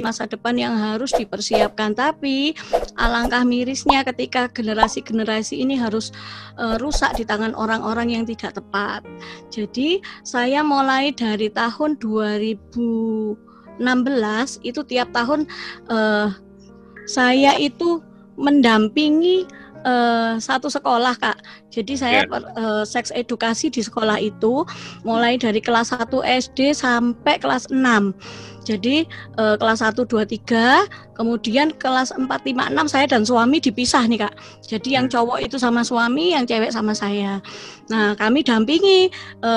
masa depan yang harus dipersiapkan. Tapi alangkah mirisnya ketika generasi-generasi ini harus rusak di tangan orang-orang yang tidak tepat. Jadi saya mulai dari tahun 2016 itu tiap tahun saya itu mendampingi satu sekolah, Kak. Jadi saya seks edukasi di sekolah itu mulai dari kelas 1 SD sampai kelas 6. Jadi kelas 1, 2, 3, kemudian kelas 4, 5, 6 saya dan suami dipisah nih, Kak. Jadi yang cowok itu sama suami, yang cewek sama saya. Nah, kami dampingi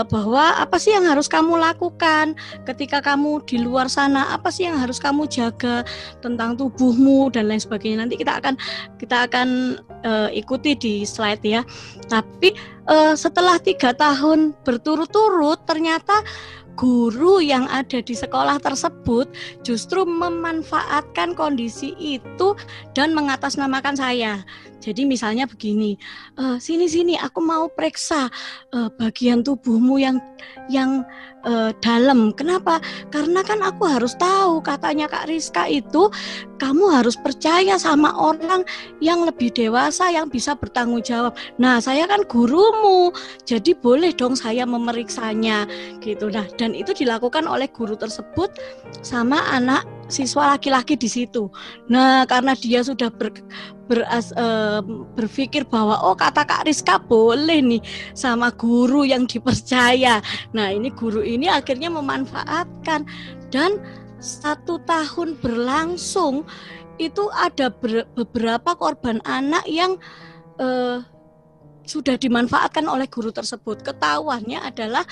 bahwa apa sih yang harus kamu lakukan ketika kamu di luar sana, apa sih yang harus kamu jaga tentang tubuhmu dan lain sebagainya. Nanti kita akan ikuti di slide ya. Tapi setelah 3 tahun berturut-turut ternyata guru yang ada di sekolah tersebut justru memanfaatkan kondisi itu dan mengatasnamakan saya. Jadi misalnya begini, sini aku mau periksa bagian tubuhmu yang dalam. Kenapa? Karena kan aku harus tahu, katanya Kak Rizka itu kamu harus percaya sama orang yang lebih dewasa yang bisa bertanggung jawab. Nah, saya kan gurumu, jadi boleh dong saya memeriksanya gitu. Nah, dan itu dilakukan oleh guru tersebut sama anak siswa laki-laki di situ. Nah, karena dia sudah berpikir bahwa oh kata Kak Rizka boleh nih sama guru yang dipercaya. Nah, ini guru ini akhirnya memanfaatkan dan 1 tahun berlangsung itu ada beberapa korban anak yang sudah dimanfaatkan oleh guru tersebut. Ketahuannya adalah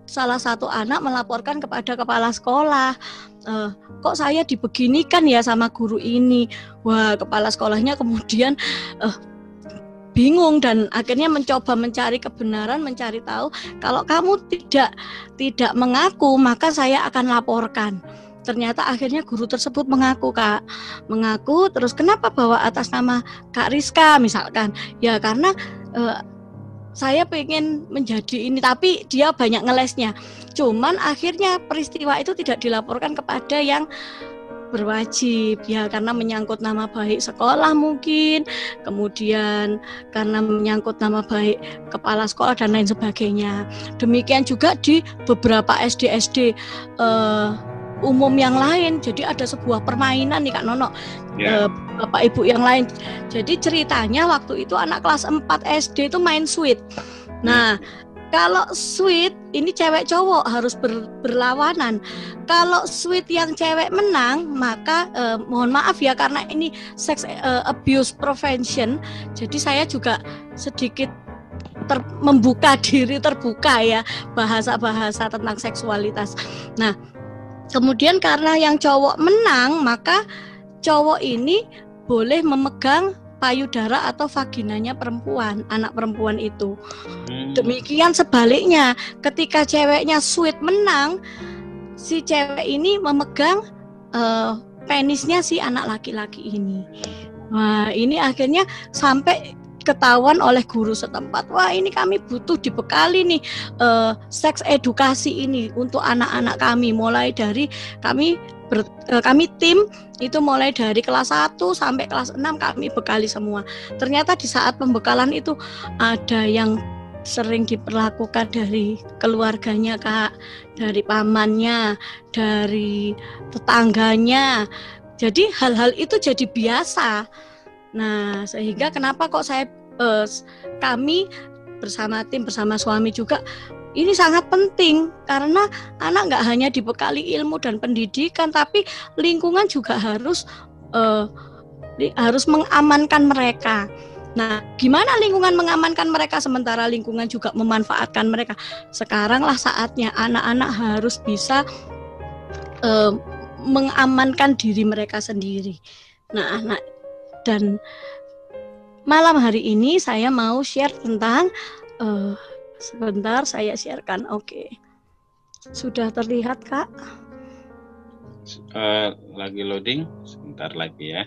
salah satu anak melaporkan kepada kepala sekolah, kok saya dibeginikan ya sama guru ini. Wah, kepala sekolahnya kemudian bingung dan akhirnya mencoba mencari kebenaran, mencari tahu. Kalau kamu tidak mengaku, maka saya akan laporkan. Ternyata akhirnya guru tersebut mengaku, Kak. Mengaku, terus kenapa bawa atas nama Kak Rizka misalkan? Ya karena saya pengen menjadi ini, tapi dia banyak ngelesnya. Cuman akhirnya peristiwa itu tidak dilaporkan kepada yang berwajib ya, karena menyangkut nama baik sekolah mungkin, kemudian karena menyangkut nama baik kepala sekolah dan lain sebagainya. Demikian juga di beberapa SD umum yang lain. Jadi ada sebuah permainan nih Kak Nono, Bapak Ibu yang lain. Jadi ceritanya waktu itu anak kelas 4 SD itu main sweet. Nah, kalau sweet ini cewek cowok harus berlawanan. Kalau sweet yang cewek menang, maka mohon maaf ya karena ini sex abuse prevention. Jadi saya juga sedikit membuka diri, terbuka ya bahasa-bahasa tentang seksualitas. Nah, kemudian karena yang cowok menang, maka cowok ini boleh memegang payudara atau vaginanya perempuan, anak perempuan itu. Demikian sebaliknya, ketika ceweknya sweet menang, si cewek ini memegang penisnya si anak laki-laki ini. Wah, ini akhirnya sampai ketahuan oleh guru setempat. Wah, ini kami butuh dibekali nih seks edukasi ini untuk anak-anak kami. Mulai dari kami tim itu mulai dari kelas 1 sampai kelas 6 kami bekali semua. Ternyata di saat pembekalan itu ada yang sering diperlakukan dari keluarganya, Kak, dari pamannya, dari tetangganya. Jadi hal-hal itu jadi biasa. Nah, sehingga kenapa kok kami bersama tim, bersama suami juga, ini sangat penting karena anak nggak hanya dibekali ilmu dan pendidikan, tapi lingkungan juga harus mengamankan mereka. Nah, gimana lingkungan mengamankan mereka sementara lingkungan juga memanfaatkan mereka? Sekaranglah saatnya anak-anak harus bisa mengamankan diri mereka sendiri. Nah, dan malam hari ini saya mau share tentang sebentar saya sharekan. Oke. Sudah terlihat, Kak? Lagi loading, sebentar lagi ya.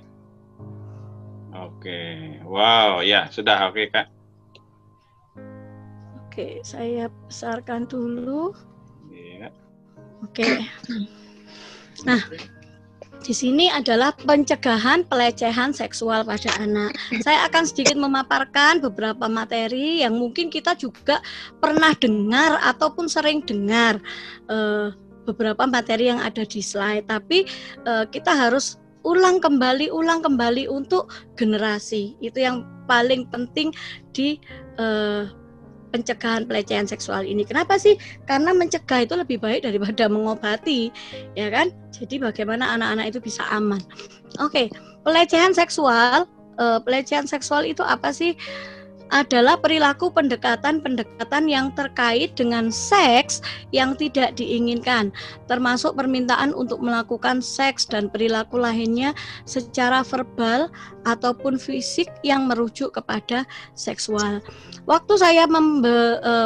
Oke. Wow, ya sudah oke, Kak. Oke, saya besarkan dulu. Iya. Oke. Nah, di sini adalah pencegahan pelecehan seksual pada anak. Saya akan sedikit memaparkan beberapa materi yang mungkin kita juga pernah dengar ataupun sering dengar, beberapa materi yang ada di slide. Tapi kita harus ulang kembali untuk generasi. Itu yang paling penting di pencegahan pelecehan seksual ini. Kenapa sih? Karena mencegah itu lebih baik daripada mengobati, ya kan? Jadi bagaimana anak-anak itu bisa aman. Oke, pelecehan seksual. Pelecehan seksual itu apa sih? Adalah perilaku pendekatan yang terkait dengan seks yang tidak diinginkan, termasuk permintaan untuk melakukan seks dan perilaku lainnya secara verbal ataupun fisik yang merujuk kepada seksual. Waktu saya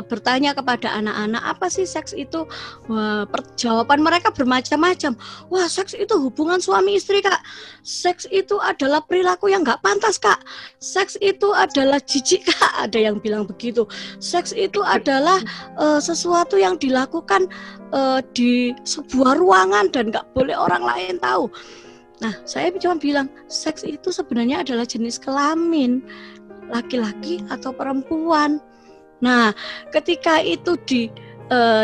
bertanya kepada anak-anak, apa sih seks itu? Wah, jawaban mereka bermacam-macam. Wah, seks itu hubungan suami istri, Kak. Seks itu adalah perilaku yang nggak pantas, Kak. Seks itu adalah jijik, Kak. Ada yang bilang begitu. Seks itu adalah sesuatu yang dilakukan di sebuah ruangan dan nggak boleh orang lain tahu. Nah, saya cuma bilang, seks itu sebenarnya adalah jenis kelamin, laki-laki atau perempuan. Nah, ketika itu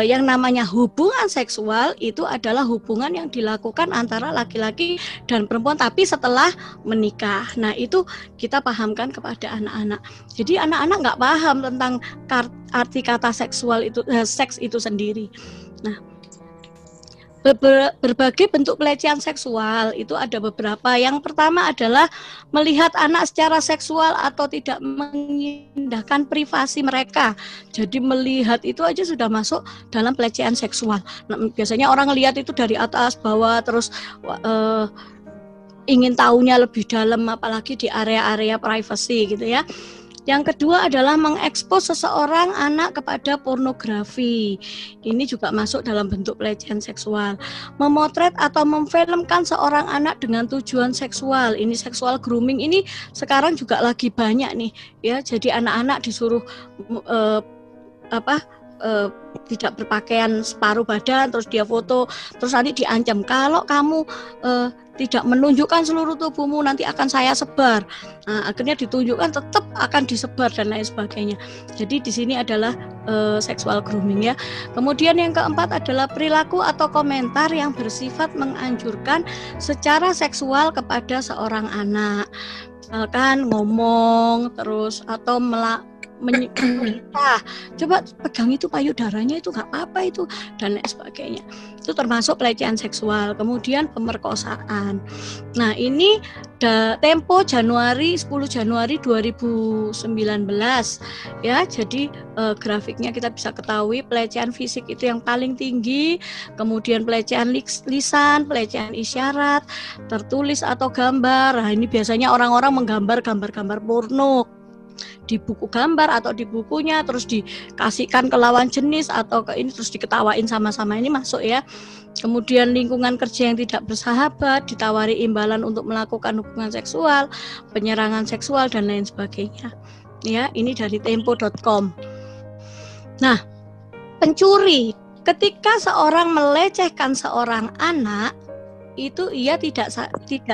yang namanya hubungan seksual itu adalah hubungan yang dilakukan antara laki-laki dan perempuan, tapi setelah menikah. Nah, itu kita pahamkan kepada anak-anak. Jadi anak-anak nggak paham tentang arti kata seksual itu, seks itu sendiri. Nah, berbagai bentuk pelecehan seksual itu ada beberapa. Yang pertama adalah melihat anak secara seksual atau tidak mengindahkan privasi mereka. Jadi melihat itu aja sudah masuk dalam pelecehan seksual. Nah, biasanya orang lihat itu dari atas bawah, terus ingin tahunya lebih dalam, apalagi di area-area privasi gitu ya. Yang kedua adalah mengekspos seseorang anak kepada pornografi. Ini juga masuk dalam bentuk pelecehan seksual. Memotret atau memfilmkan seorang anak dengan tujuan seksual. Ini sexual grooming ini sekarang juga lagi banyak nih, ya. Jadi anak-anak disuruh tidak berpakaian separuh badan, terus dia foto, terus nanti diancam, kalau kamu tidak menunjukkan seluruh tubuhmu nanti akan saya sebar. Nah, akhirnya ditunjukkan tetap akan disebar dan lain sebagainya. Jadi di sini adalah sexual grooming ya. Kemudian yang keempat adalah perilaku atau komentar yang bersifat menganjurkan secara seksual kepada seorang anak. Misalkan ngomong terus atau menyiksa, coba pegang itu payudaranya itu nggak apa-apa itu, dan lain sebagainya. Itu termasuk pelecehan seksual. Kemudian pemerkosaan. Nah, ini Tempo 10 Januari 2019 ya. Jadi grafiknya kita bisa ketahui pelecehan fisik itu yang paling tinggi, kemudian pelecehan lisan, pelecehan isyarat, tertulis atau gambar. Nah, ini biasanya orang-orang menggambar gambar-gambar porno di buku gambar atau di bukunya, terus dikasihkan ke lawan jenis atau ke ini, terus diketawain sama-sama, ini masuk ya. Kemudian lingkungan kerja yang tidak bersahabat, ditawari imbalan untuk melakukan hubungan seksual, penyerangan seksual dan lain sebagainya. Ya, ini dari tempo.com. Nah, pencuri, ketika seorang melecehkan seorang anak, itu ia tidak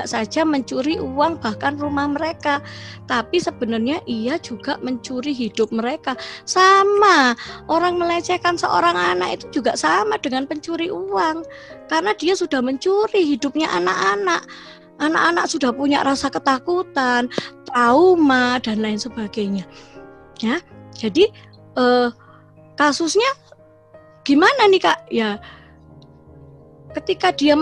saja mencuri uang bahkan rumah mereka, tapi sebenarnya ia juga mencuri hidup mereka. Sama, orang melecehkan seorang anak itu juga sama dengan pencuri uang, karena dia sudah mencuri hidupnya anak-anak. Anak-anak sudah punya rasa ketakutan, trauma dan lain sebagainya. Ya, jadi kasusnya gimana nih Kak? Ya, ketika dia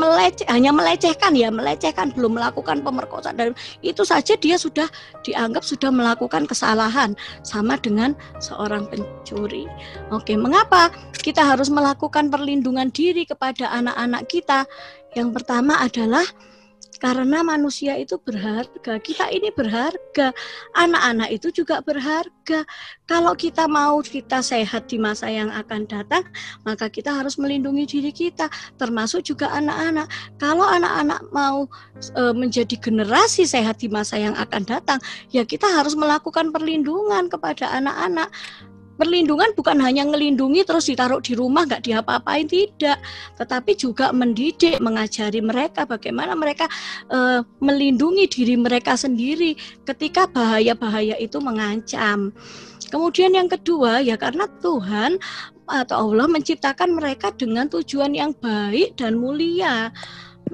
hanya melecehkan, belum melakukan pemerkosaan, dan itu saja dia sudah dianggap sudah melakukan kesalahan, sama dengan seorang pencuri. Oke, mengapa kita harus melakukan perlindungan diri kepada anak-anak kita? Yang pertama adalah karena manusia itu berharga, kita ini berharga, anak-anak itu juga berharga. Kalau kita mau kita sehat di masa yang akan datang, maka kita harus melindungi diri kita, termasuk juga anak-anak. Kalau anak-anak mau menjadi generasi sehat di masa yang akan datang, ya kita harus melakukan perlindungan kepada anak-anak. perlindungan bukan hanya ngelindungi terus ditaruh di rumah nggak diapa-apain, tidak, tetapi juga mendidik, mengajari mereka bagaimana mereka melindungi diri mereka sendiri ketika bahaya-bahaya itu mengancam. Kemudian yang kedua ya karena Tuhan atau Allah menciptakan mereka dengan tujuan yang baik dan mulia.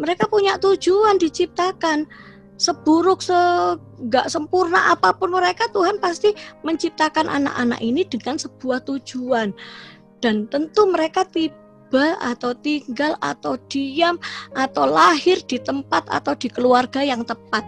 Mereka punya tujuan diciptakan. Seburuk, nggak sempurna apapun mereka, Tuhan pasti menciptakan anak-anak ini dengan sebuah tujuan. Dan tentu mereka tiba atau tinggal atau diam atau lahir di tempat atau di keluarga yang tepat.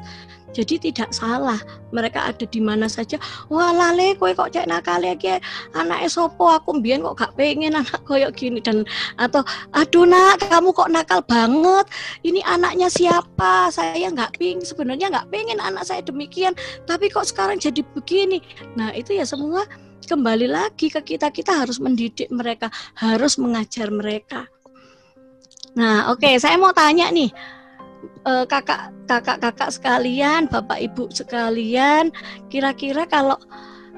Jadi tidak salah, mereka ada di mana saja. Wah lale, kowe kok cek nakal ya, anak sopo aku mbien kok gak pengen anak koyok gini, dan atau aduh nak kamu kok nakal banget, ini anaknya siapa, saya nggak pengen, sebenarnya nggak pengen anak saya demikian, tapi kok sekarang jadi begini. Nah itu ya semua kembali lagi ke kita harus mendidik mereka, harus mengajar mereka. Nah oke, saya mau tanya nih. Kakak sekalian, bapak ibu sekalian, kira-kira kalau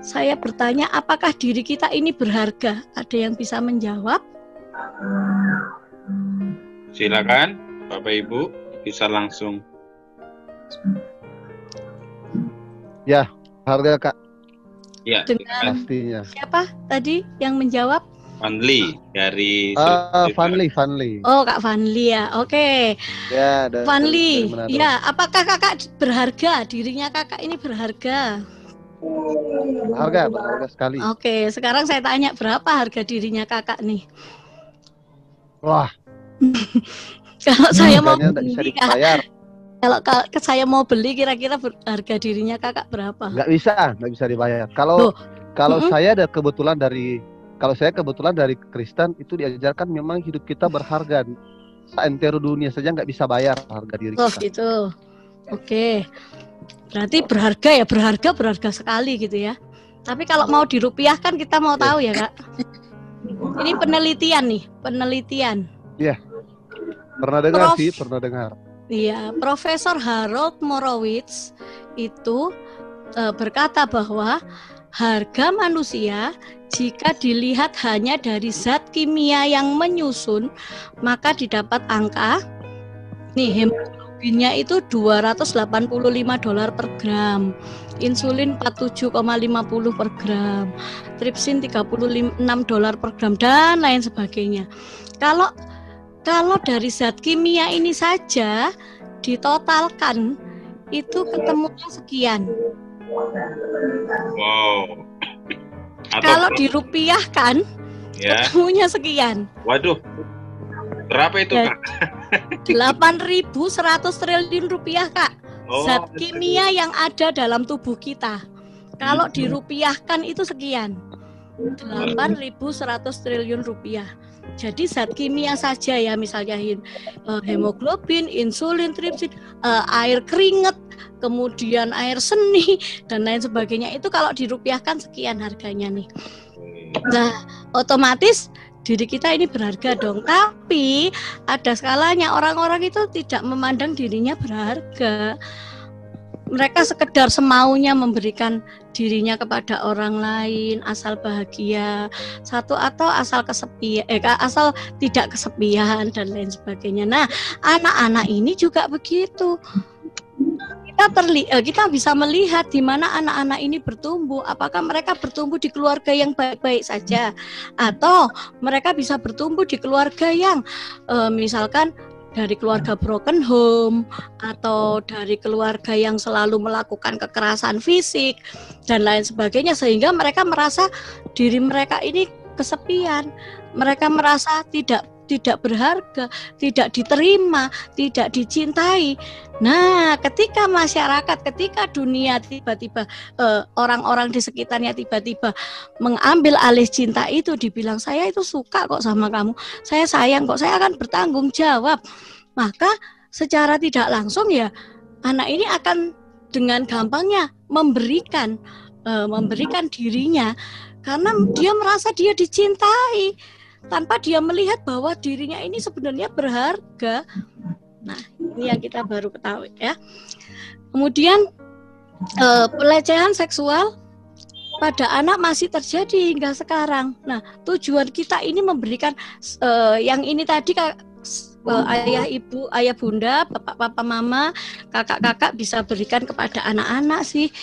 saya bertanya apakah diri kita ini berharga, ada yang bisa menjawab? Silakan bapak ibu bisa langsung. Ya, harga Kak. Ya, dengan pastinya. Siapa tadi yang menjawab? Vanli dari Vanli. Oh, Kak Vanli ya. Oke. Ya, Vanli. Ya, apakah Kakak berharga? Dirinya Kakak ini berharga? Berharga sekali. Oke, sekarang saya tanya berapa harga dirinya Kakak nih? Wah. Kalau saya mau beli, bisa dibayar. Kalau saya mau beli, kira-kira harga dirinya Kakak berapa? Nggak bisa dibayar. Kalau saya ada kebetulan dari Kristen, itu diajarkan memang hidup kita berharga. Seantero dunia saja nggak bisa bayar harga diri kita. Oh gitu. Oke. Berarti berharga sekali gitu ya. Tapi kalau mau dirupiahkan kita mau tahu ya Kak. Ini penelitian. Iya. Pernah dengar. Iya, Profesor Harold Morowitz itu berkata bahwa harga manusia jika dilihat hanya dari zat kimia yang menyusun, maka didapat angka hemoglobinnya itu $285 per gram, insulin 47,50 per gram, tripsin $36 per gram, dan lain sebagainya. Kalau dari zat kimia ini saja ditotalkan itu ketemunya sekian. Wow. Kalau dirupiahkan ya, ketemunya sekian. Waduh. Berapa itu Kak? 8.100 triliun rupiah Kak. Zat kimia yang ada dalam tubuh kita. Kalau dirupiahkan itu sekian. 8.100 triliun rupiah. Jadi zat kimia saja ya, misalnya hemoglobin, insulin, tripsin, air keringet, kemudian air seni dan lain sebagainya, itu kalau dirupiahkan sekian harganya nih. Nah, otomatis diri kita ini berharga dong. Tapi ada skalanya, orang-orang itu tidak memandang dirinya berharga. Mereka sekedar semaunya memberikan dirinya kepada orang lain, asal bahagia, atau asal kesepian, asal tidak kesepian dan lain sebagainya. Nah, anak-anak ini juga begitu. Kita bisa melihat di mana anak-anak ini bertumbuh. Apakah mereka bertumbuh di keluarga yang baik-baik saja, atau mereka bisa bertumbuh di keluarga yang misalkan dari keluarga broken home, atau dari keluarga yang selalu melakukan kekerasan fisik dan lain sebagainya, sehingga mereka merasa diri mereka ini kesepian, mereka merasa tidak berharga, tidak diterima, tidak dicintai. Nah, ketika masyarakat, ketika dunia tiba-tiba orang-orang di sekitarnya tiba-tiba mengambil alih cinta itu, dibilang saya itu suka kok sama kamu, saya sayang kok, saya akan bertanggung jawab, maka secara tidak langsung ya anak ini akan dengan gampangnya memberikan dirinya, karena dia merasa dia dicintai, tanpa dia melihat bahwa dirinya ini sebenarnya berharga. Nah, ini yang kita baru ketahui ya. Kemudian pelecehan seksual pada anak masih terjadi hingga sekarang. Nah, tujuan kita ini memberikan yang ini tadi ayah ibu, ayah bunda, bapak papa mama, kakak kakak bisa berikan kepada anak-anak sih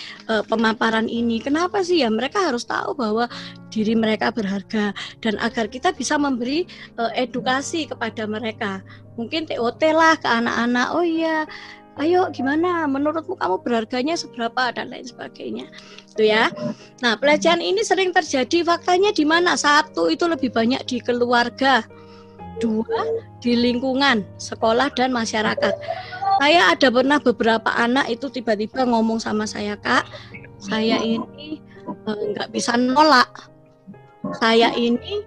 pemaparan ini. Kenapa sih ya mereka harus tahu bahwa diri mereka berharga, dan agar kita bisa memberi edukasi kepada mereka. Mungkin TOT lah ke anak-anak. Oh iya, ayo gimana menurutmu kamu berharganya seberapa dan lain sebagainya. Itu ya. Nah, pelecehan ini sering terjadi, faktanya di mana? Satu, itu lebih banyak di keluarga. Dua, di lingkungan sekolah dan masyarakat. Saya ada pernah beberapa anak itu tiba-tiba ngomong sama saya, Kak, saya ini nggak bisa nolak. Saya ini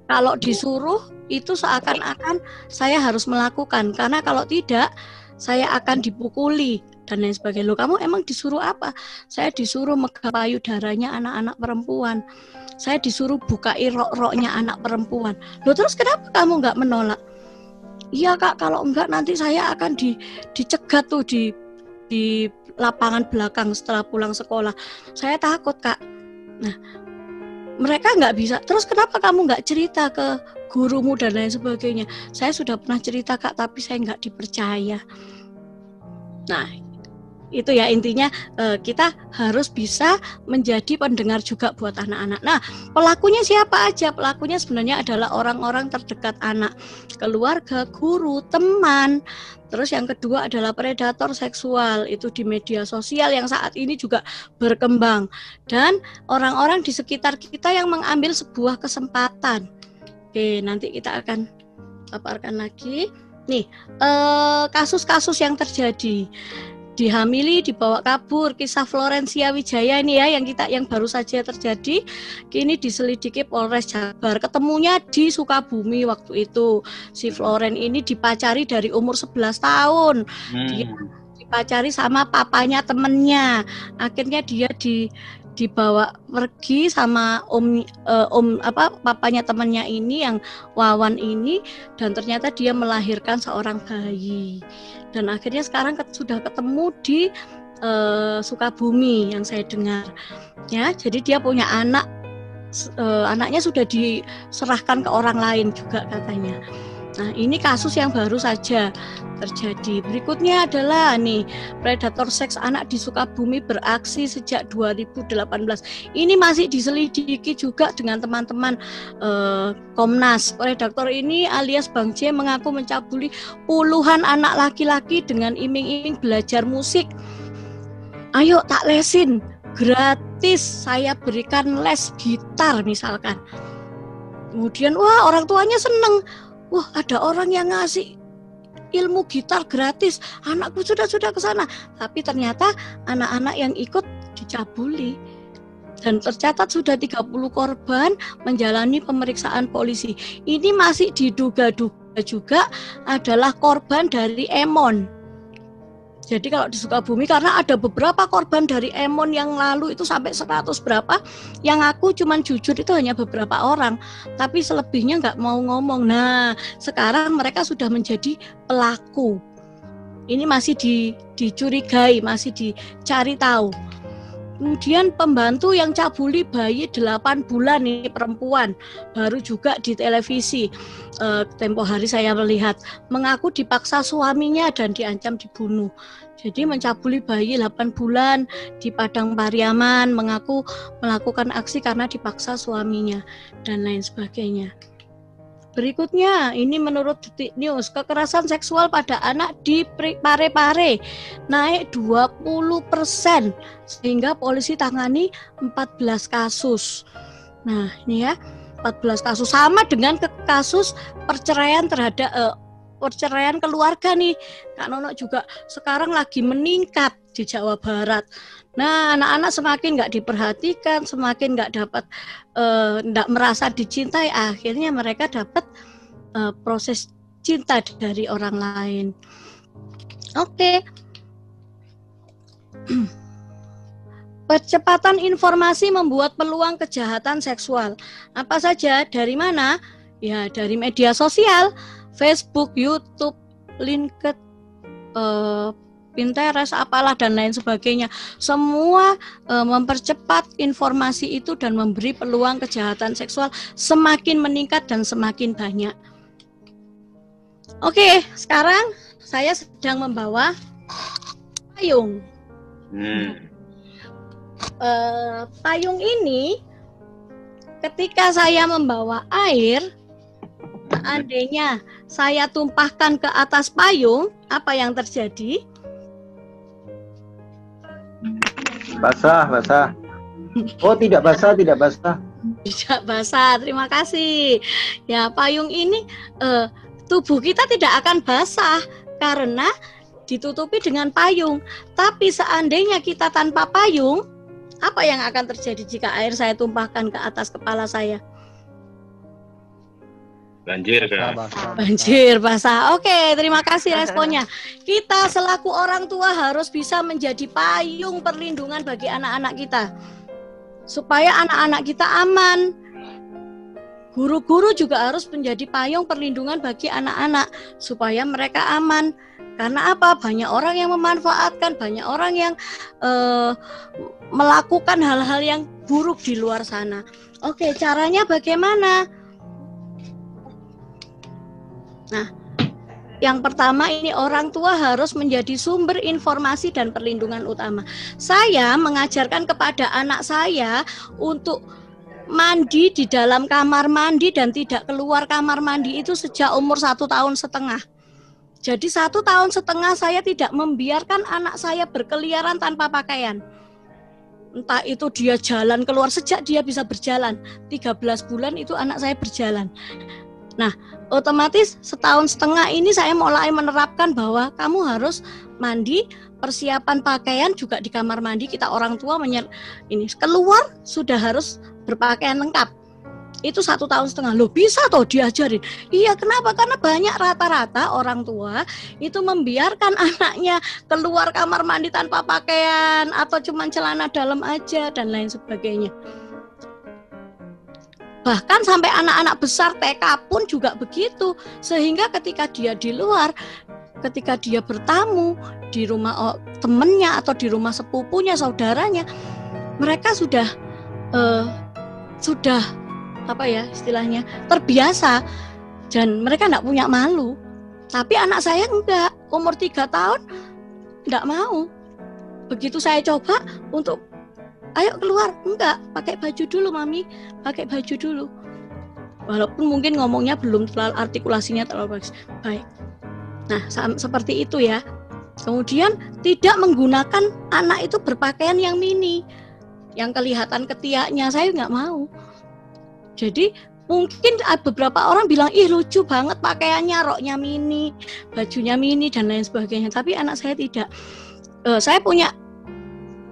kalau disuruh itu seakan-akan saya harus melakukan, karena kalau tidak saya akan dipukuli dan lain sebagainya. Loh, kamu emang disuruh apa? Saya disuruh megang payudaranya anak-anak perempuan. Saya disuruh bukain rok-roknya anak perempuan. Loh, terus kenapa kamu nggak menolak? Iya, Kak, kalau enggak nanti saya akan dicegat tuh di lapangan belakang setelah pulang sekolah. Saya takut, Kak. Nah, mereka nggak bisa. Terus kenapa kamu nggak cerita ke gurumu dan lain sebagainya? Saya sudah pernah cerita, Kak, tapi saya nggak dipercaya. Nah, itu ya intinya, kita harus bisa menjadi pendengar juga buat anak-anak. Nah, pelakunya siapa aja? Pelakunya sebenarnya adalah orang-orang terdekat anak, keluarga, guru, teman. Terus yang kedua adalah predator seksual, itu di media sosial yang saat ini juga berkembang, dan orang-orang di sekitar kita yang mengambil sebuah kesempatan. Oke, nanti kita akan paparkan lagi. Nih, kasus-kasus yang terjadi. Dihamili, dibawa kabur, kisah Florencia Wijaya ini ya yang baru saja terjadi, kini diselidiki Polres Jabar. Ketemunya di Sukabumi waktu itu. Si Floren ini dipacari dari umur 11 tahun. Dia dipacari sama papanya temennya. Akhirnya dia dibawa pergi sama papanya temennya ini yang Wawan ini, dan ternyata dia melahirkan seorang bayi. Dan akhirnya sekarang sudah ketemu di Sukabumi yang saya dengar. Ya, jadi dia punya anak, anaknya sudah diserahkan ke orang lain juga katanya. Nah, ini kasus yang baru saja terjadi. Berikutnya adalah nih, predator seks anak di Sukabumi beraksi sejak 2018. Ini masih diselidiki juga dengan teman-teman Komnas. Predator ini alias Bang J mengaku mencabuli puluhan anak laki-laki dengan iming-iming belajar musik. Ayo tak lesin, gratis saya berikan les gitar misalkan. Kemudian wah, orang tuanya seneng. Wah, ada orang yang ngasih ilmu gitar gratis, anakku sudah ke sana. Tapi ternyata anak-anak yang ikut dicabuli. Dan tercatat sudah 30 korban menjalani pemeriksaan polisi. Ini masih diduga-duga juga adalah korban dari Emon. Jadi kalau di Sukabumi, karena ada beberapa korban dari Emon yang lalu itu sampai 100 berapa, yang aku cuman jujur itu hanya beberapa orang, tapi selebihnya nggak mau ngomong. Nah, sekarang mereka sudah menjadi pelaku. Ini masih dicurigai, masih dicari tahu. Kemudian pembantu yang cabuli bayi 8 bulan ini perempuan, baru juga di televisi. Tempo hari saya melihat, mengaku dipaksa suaminya dan diancam dibunuh. Jadi mencabuli bayi 8 bulan di Padang Pariaman, mengaku melakukan aksi karena dipaksa suaminya dan lain sebagainya. Berikutnya, ini menurut Detik News, kekerasan seksual pada anak di Parepare naik 20%, sehingga polisi tangani 14 kasus. Nah, ini ya, 14 kasus, sama dengan kasus perceraian terhadap perceraian keluarga nih. Kak Nono juga sekarang lagi meningkat di Jawa Barat. Nah, anak-anak semakin nggak diperhatikan, semakin nggak dapat, nggak merasa dicintai, akhirnya mereka dapat proses cinta dari orang lain. Oke. Percepatan informasi membuat peluang kejahatan seksual. Apa saja? Dari mana? Ya, dari media sosial, Facebook, YouTube, LinkedIn, Pinterest, apalah dan lain sebagainya. Semua mempercepat informasi itu dan memberi peluang kejahatan seksual semakin meningkat dan semakin banyak. Oke, sekarang saya sedang membawa payung. Payung ini ketika saya membawa air, seandainya saya tumpahkan ke atas payung, apa yang terjadi? Basah. Oh, tidak basah. Tidak basah, terima kasih. Ya, payung ini tubuh kita tidak akan basah karena ditutupi dengan payung. Tapi seandainya kita tanpa payung, apa yang akan terjadi jika air saya tumpahkan ke atas kepala saya? Banjir kan? Banjir, basah. Oke, terima kasih responnya. Kita selaku orang tua harus bisa menjadi payung perlindungan bagi anak-anak kita. Supaya anak-anak kita aman. Guru-guru juga harus menjadi payung perlindungan bagi anak-anak. Supaya mereka aman. Karena apa? Banyak orang yang memanfaatkan, banyak orang yang melakukan hal-hal yang buruk di luar sana. Oke, caranya bagaimana? Nah, yang pertama ini orang tua harus menjadi sumber informasi dan perlindungan utama. Saya mengajarkan kepada anak saya untuk mandi di dalam kamar mandi dan tidak keluar kamar mandi itu sejak umur 1,5 tahun. Jadi 1,5 tahun saya tidak membiarkan anak saya berkeliaran tanpa pakaian. Entah itu dia jalan keluar, sejak dia bisa berjalan 13 bulan itu anak saya berjalan. Nah, otomatis 1,5 tahun ini saya mulai menerapkan bahwa kamu harus mandi, persiapan pakaian juga di kamar mandi. Kita orang tua ini keluar sudah harus berpakaian lengkap. Itu 1,5 tahun. Loh, bisa toh diajarin? Iya, kenapa? Karena banyak rata-rata orang tua itu membiarkan anaknya keluar kamar mandi tanpa pakaian atau cuma celana dalam aja dan lain sebagainya. Bahkan sampai anak-anak besar TK pun juga begitu. Sehingga ketika dia di luar, ketika dia bertamu di rumah temennya atau di rumah sepupunya, saudaranya, mereka sudah apa ya istilahnya, terbiasa dan mereka enggak punya malu. Tapi anak saya enggak, umur 3 tahun enggak mau. Begitu saya coba untuk ayo keluar, enggak, pakai baju dulu mami, pakai baju dulu. Walaupun mungkin ngomongnya belum terlalu, artikulasinya terlalu bagus. Baik. Nah, seperti itu ya. Kemudian tidak menggunakan anak itu berpakaian yang mini, yang kelihatan ketiaknya, saya enggak mau. Jadi mungkin beberapa orang bilang, ih lucu banget pakaiannya, roknya mini, bajunya mini dan lain sebagainya. Tapi anak saya tidak. Saya punya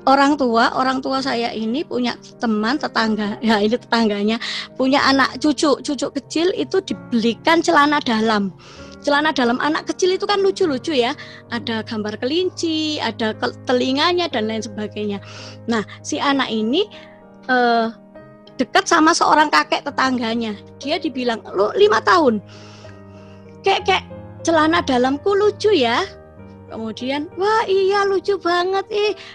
orang tua saya ini punya teman tetangga, ya ini tetangganya punya anak cucu kecil itu dibelikan celana dalam. Celana dalam anak kecil itu kan lucu-lucu ya, ada gambar kelinci, ada telinganya dan lain sebagainya. Nah, si anak ini dekat sama seorang kakek tetangganya. Dia dibilang, "Lu 5 tahun. Kek, celana dalamku lucu ya." Kemudian, "Wah, iya lucu banget.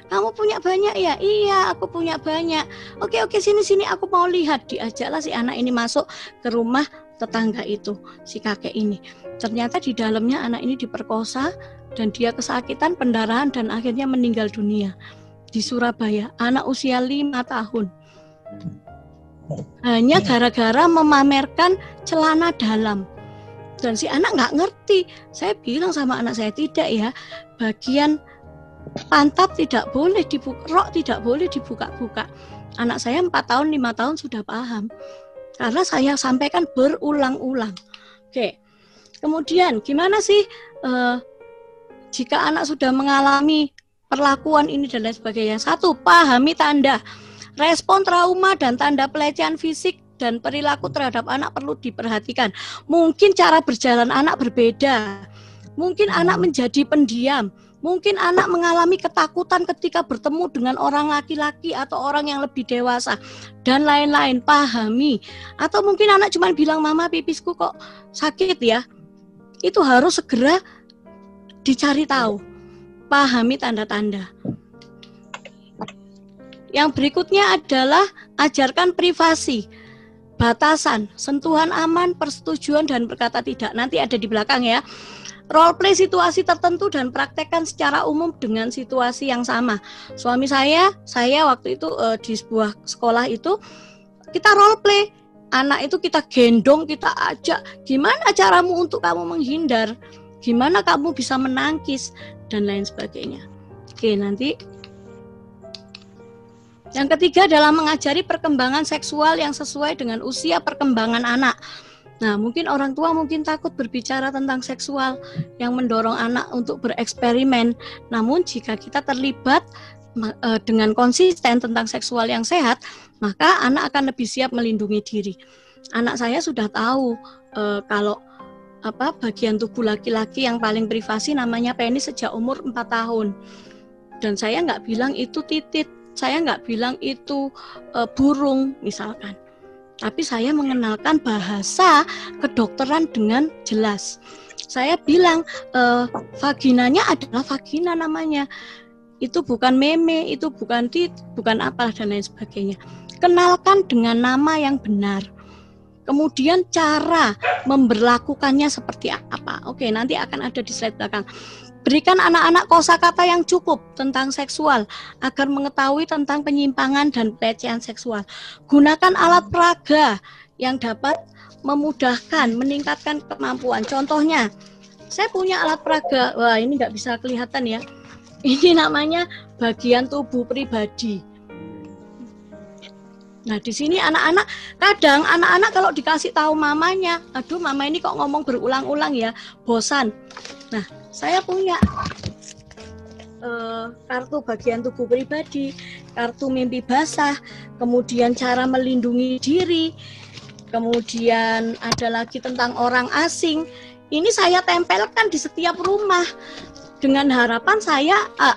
Kamu punya banyak ya?" "Iya, aku punya banyak." Oke, sini aku mau lihat." Diajaklah si anak ini masuk ke rumah tetangga itu, si kakek ini. Ternyata di dalamnya anak ini diperkosa dan dia kesakitan, pendarahan dan akhirnya meninggal dunia di Surabaya. Anak usia 5 tahun. Hanya gara-gara memamerkan celana dalam. Dan si anak nggak ngerti. Saya bilang sama anak saya, tidak ya, bagian pantat tidak boleh dibuka, rok tidak boleh dibuka-buka. Anak saya 4 tahun, 5 tahun sudah paham. Karena saya sampaikan berulang-ulang. Oke. Kemudian gimana sih jika anak sudah mengalami perlakuan ini dan lain sebagainya? 1, pahami tanda. Respon trauma dan tanda pelecehan fisik dan perilaku terhadap anak perlu diperhatikan. Mungkin cara berjalan anak berbeda. Mungkin anak menjadi pendiam. Mungkin anak mengalami ketakutan ketika bertemu dengan orang laki-laki atau orang yang lebih dewasa. Dan lain-lain, pahami. Atau mungkin anak cuma bilang, "Mama, pipisku kok sakit ya." Itu harus segera dicari tahu. pahami tanda-tanda. Yang berikutnya adalah ajarkan privasi, batasan, sentuhan aman, persetujuan, dan berkata tidak. Nanti ada di belakang ya. Role play situasi tertentu dan praktekkan secara umum dengan situasi yang sama. Suami saya waktu itu di sebuah sekolah itu kita role play. Anak itu kita gendong, kita ajak. Gimana caramu untuk kamu menghindar? Gimana kamu bisa menangkis? Dan lain sebagainya. Oke, nanti. Yang ketiga adalah mengajari perkembangan seksual yang sesuai dengan usia perkembangan anak. Nah, mungkin orang tua mungkin takut berbicara tentang seksual yang mendorong anak untuk bereksperimen. Namun jika kita terlibat dengan konsisten tentang seksual yang sehat, maka anak akan lebih siap melindungi diri. Anak saya sudah tahu kalau bagian tubuh laki-laki yang paling privasi namanya penis sejak umur 4 tahun. Dan saya nggak bilang itu titit, saya nggak bilang itu burung misalkan. Tapi saya mengenalkan bahasa kedokteran dengan jelas. Saya bilang vaginanya adalah vagina namanya. Itu bukan meme, itu bukan bukan apa dan lain sebagainya. Kenalkan dengan nama yang benar. Kemudian cara memberlakukannya seperti apa. Oke, nanti akan ada di slide belakang. Berikan anak-anak kosakata yang cukup tentang seksual agar mengetahui tentang penyimpangan dan pelecehan seksual. Gunakan alat peraga yang dapat memudahkan, meningkatkan kemampuan. Contohnya, saya punya alat peraga. Wah, ini nggak bisa kelihatan ya. Ini namanya bagian tubuh pribadi. Nah, di sini kadang anak-anak kalau dikasih tahu mamanya, aduh mama ini kok ngomong berulang-ulang ya, bosan. Nah, saya punya kartu bagian tubuh pribadi, kartu mimpi basah, kemudian cara melindungi diri, kemudian ada lagi tentang orang asing. Ini saya tempelkan di setiap rumah dengan harapan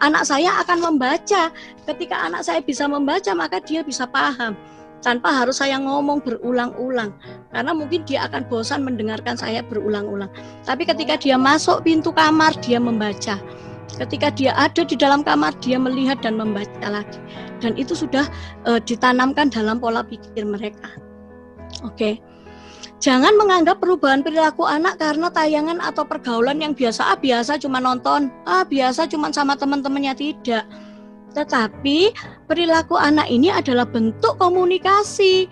anak saya akan membaca. Ketika anak saya bisa membaca, maka dia bisa paham tanpa harus saya ngomong berulang-ulang, karena mungkin dia akan bosan mendengarkan saya berulang-ulang. Tapi ketika dia masuk pintu kamar, dia membaca. Ketika dia ada di dalam kamar, dia melihat dan membaca lagi. Dan itu sudah ditanamkan dalam pola pikir mereka. Oke. Jangan menganggap perubahan perilaku anak karena tayangan atau pergaulan yang biasa cuma nonton, biasa cuma sama teman-temannya, tidak. Tetapi perilaku anak ini adalah bentuk komunikasi.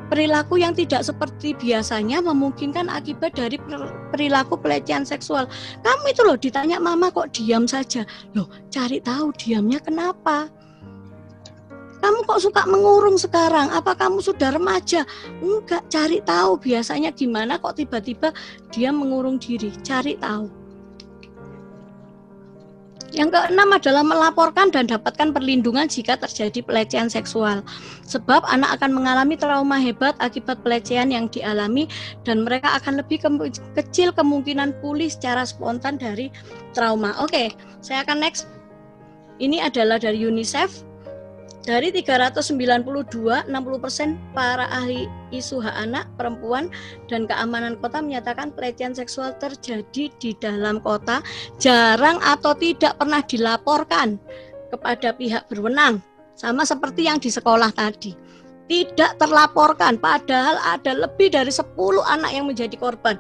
Perilaku yang tidak seperti biasanya memungkinkan akibat dari perilaku pelecehan seksual. Kamu itu loh ditanya mama kok diam saja. Loh, cari tahu diamnya kenapa. Kamu kok suka mengurung sekarang? Apa kamu sudah remaja? Enggak, cari tahu biasanya gimana kok tiba-tiba dia mengurung diri. Cari tahu. Yang keenam adalah melaporkan dan dapatkan perlindungan jika terjadi pelecehan seksual. Sebab anak akan mengalami trauma hebat akibat pelecehan yang dialami dan mereka akan lebih kecil kemungkinan pulih secara spontan dari trauma. Oke, saya akan next. Ini adalah dari UNICEF. Dari 392, 60% para ahli isu hak anak, perempuan, dan keamanan kota menyatakan pelecehan seksual terjadi di dalam kota, jarang atau tidak pernah dilaporkan kepada pihak berwenang. Sama seperti yang di sekolah tadi. Tidak terlaporkan, padahal ada lebih dari 10 anak yang menjadi korban.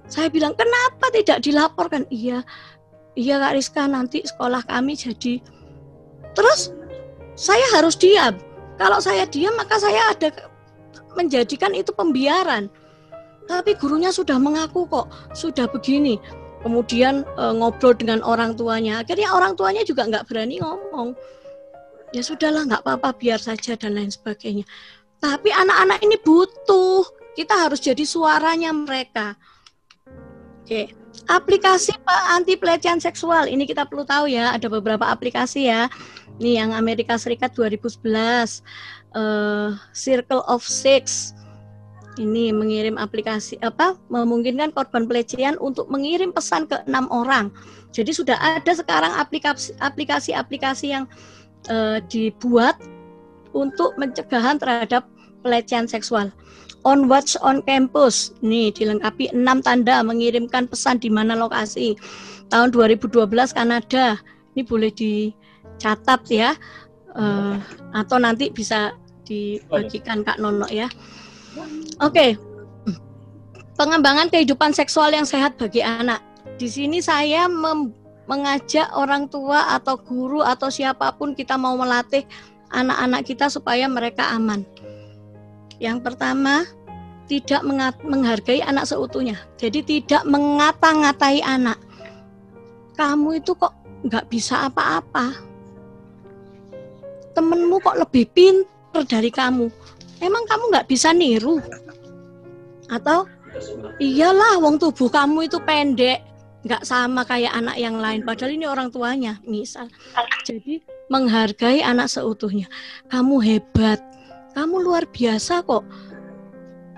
Saya bilang, kenapa tidak dilaporkan? Iya Kak Rizka, nanti sekolah kami jadi... Terus saya harus diam. Kalau saya diam maka saya ada menjadikan itu pembiaran. Tapi gurunya sudah mengaku kok, sudah begini. Kemudian ngobrol dengan orang tuanya. Akhirnya orang tuanya juga nggak berani ngomong. Ya sudahlah, nggak apa-apa, biar saja dan lain sebagainya. Tapi anak-anak ini butuh. Kita harus jadi suaranya mereka. Oke. Aplikasi anti pelecehan seksual. Ini kita perlu tahu ya, ada beberapa aplikasi ya. Ini yang Amerika Serikat 2011, Circle of Six. Ini mengirim aplikasi memungkinkan korban pelecehan untuk mengirim pesan ke 6 orang. Jadi sudah ada sekarang aplikasi-aplikasi yang dibuat untuk pencegahan terhadap pelecehan seksual. On Watch on Campus, nih dilengkapi 6 tanda mengirimkan pesan di mana lokasi. Tahun 2012 Kanada, Ini boleh dicatat ya, atau nanti bisa dibagikan Kak Nono ya. Oke. Pengembangan kehidupan seksual yang sehat bagi anak. Di sini saya mengajak orang tua atau guru atau siapapun, kita mau melatih anak-anak kita supaya mereka aman. Yang pertama, tidak menghargai anak seutuhnya. Jadi tidak mengata-ngatai anak. Kamu itu kok nggak bisa apa-apa. Temenmu kok lebih pintar dari kamu. Emang kamu nggak bisa niru? Atau iyalah, wong tubuh kamu itu pendek, nggak sama kayak anak yang lain. Padahal ini orang tuanya, misal. Jadi menghargai anak seutuhnya. Kamu hebat, kamu luar biasa kok.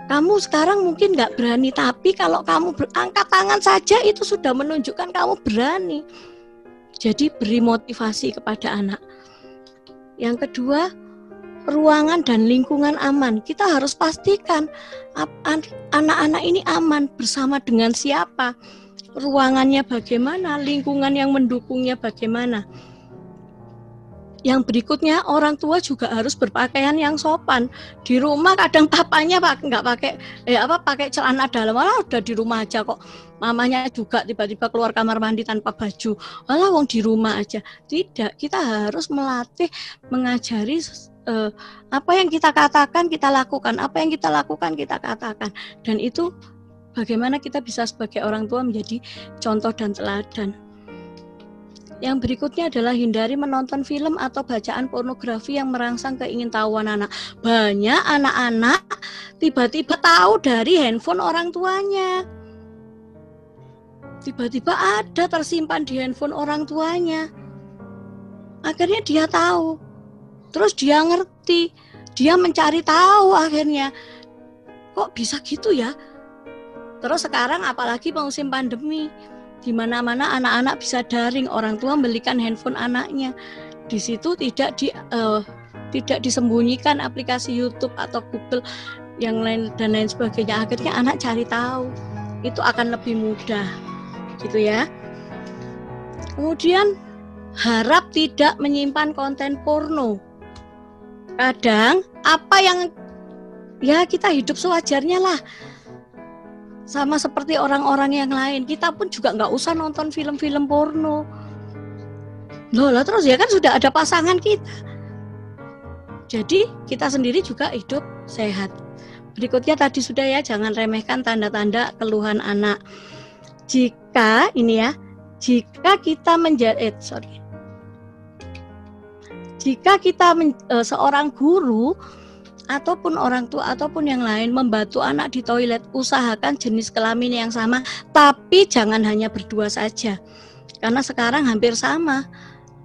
Kamu sekarang mungkin nggak berani, tapi kalau kamu angkat tangan saja itu sudah menunjukkan kamu berani. Jadi beri motivasi kepada anak. Yang kedua, ruangan dan lingkungan aman. Kita harus pastikan anak-anak ini aman bersama dengan siapa, ruangannya bagaimana, lingkungan yang mendukungnya bagaimana. Yang berikutnya, orang tua juga harus berpakaian yang sopan. Di rumah kadang papanya nggak pakai celana dalam, malah udah di rumah aja kok. Mamanya juga tiba-tiba keluar kamar mandi tanpa baju, malah wong di rumah aja. Tidak, kita harus melatih, mengajari apa yang kita katakan kita lakukan, apa yang kita lakukan kita katakan, dan itu bagaimana kita bisa sebagai orang tua menjadi contoh dan teladan. Yang berikutnya adalah hindari menonton film atau bacaan pornografi yang merangsang keingintahuan anak. Banyak anak-anak tiba-tiba tahu dari handphone orang tuanya, tiba-tiba ada tersimpan di handphone orang tuanya, akhirnya dia tahu. Terus dia ngerti, dia mencari tahu akhirnya, kok bisa gitu ya. Terus sekarang apalagi musim pandemi, di mana-mana anak-anak bisa daring, orang tua membelikan handphone anaknya. Di situ tidak disembunyikan aplikasi YouTube atau Google yang lain dan lain sebagainya. Akhirnya anak cari tahu, itu akan lebih mudah, gitu ya. Kemudian harap tidak menyimpan konten porno. Kadang apa yang ya kita hidup sewajarnya lah, sama seperti orang-orang yang lain. Kita pun juga nggak usah nonton film-film porno. Loh, terus ya kan sudah ada pasangan kita. Jadi kita sendiri juga hidup sehat. Berikutnya tadi sudah ya, jangan remehkan tanda-tanda keluhan anak. Jika kita jika kita seorang guru ataupun orang tua ataupun yang lain membantu anak di toilet, usahakan jenis kelamin yang sama, tapi jangan hanya berdua saja. Karena sekarang hampir sama,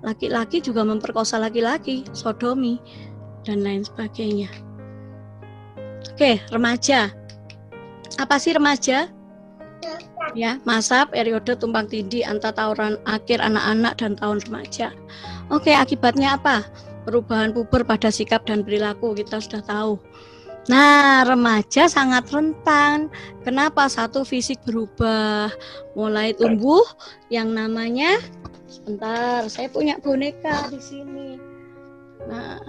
laki-laki juga memperkosa laki-laki, sodomi dan lain sebagainya. Oke, remaja. Apa sih remaja? Ya, masa periode tumpang tindih antara tahun akhir anak-anak dan tahun remaja. Oke, akibatnya apa? Perubahan puber pada sikap dan perilaku, kita sudah tahu. Nah, remaja sangat rentan. Kenapa? Satu, fisik berubah, mulai tumbuh yang namanya, sebentar, saya punya boneka di sini. Nah,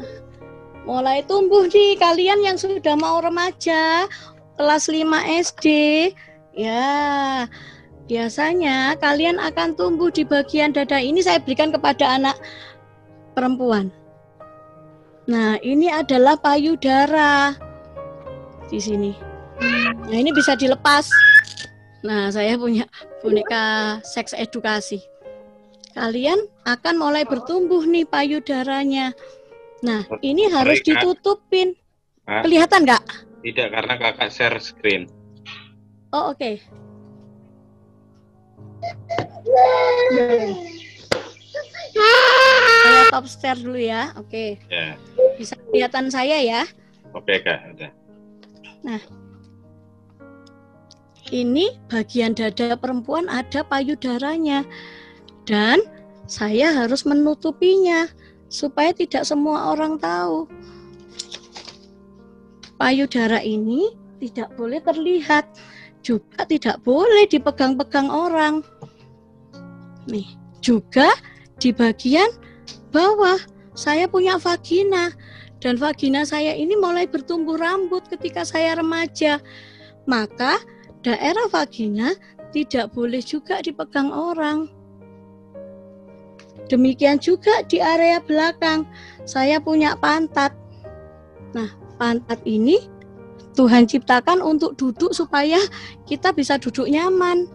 mulai tumbuh nih, kalian yang sudah mau remaja, kelas 5 SD, ya, biasanya kalian akan tumbuh di bagian dada. Ini saya berikan kepada anak perempuan. Nah, ini adalah payudara di sini. Nah, ini bisa dilepas. Nah, saya punya boneka seks edukasi. Kalian akan mulai bertumbuh nih payudaranya. Nah, ini harus ditutupin. Kelihatan nggak? Tidak, karena kakak share screen. Oh, oke. Saya top share dulu ya. Oke. Ya. Bisa kelihatan saya ya? Oke, Kak, udah. Nah, ini bagian dada perempuan ada payudaranya. Dan saya harus menutupinya supaya tidak semua orang tahu. Payudara ini tidak boleh terlihat, juga tidak boleh dipegang-pegang orang. Nih, juga di bagian bawah saya punya vagina, dan vagina saya ini mulai bertumbuh rambut ketika saya remaja. Maka daerah vagina tidak boleh juga dipegang orang. Demikian juga di area belakang, saya punya pantat. Nah, pantat ini Tuhan ciptakan untuk duduk supaya kita bisa duduk nyaman.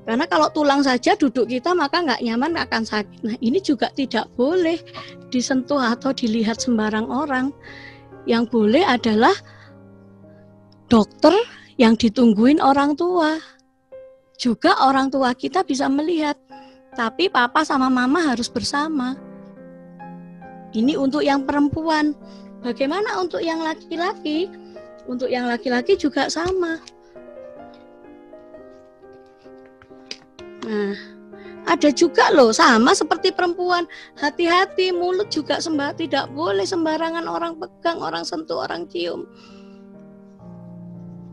Karena kalau tulang saja duduk kita maka nggak nyaman, nggak akan sakit. Nah, ini juga tidak boleh disentuh atau dilihat sembarang orang. Yang boleh adalah dokter yang ditungguin orang tua. Juga orang tua kita bisa melihat. Tapi papa sama mama harus bersama. Ini untuk yang perempuan. Bagaimana untuk yang laki-laki? Untuk yang laki-laki juga sama. Nah, ada juga loh sama seperti perempuan. Hati-hati, mulut juga tidak boleh sembarangan orang pegang, orang sentuh, orang cium.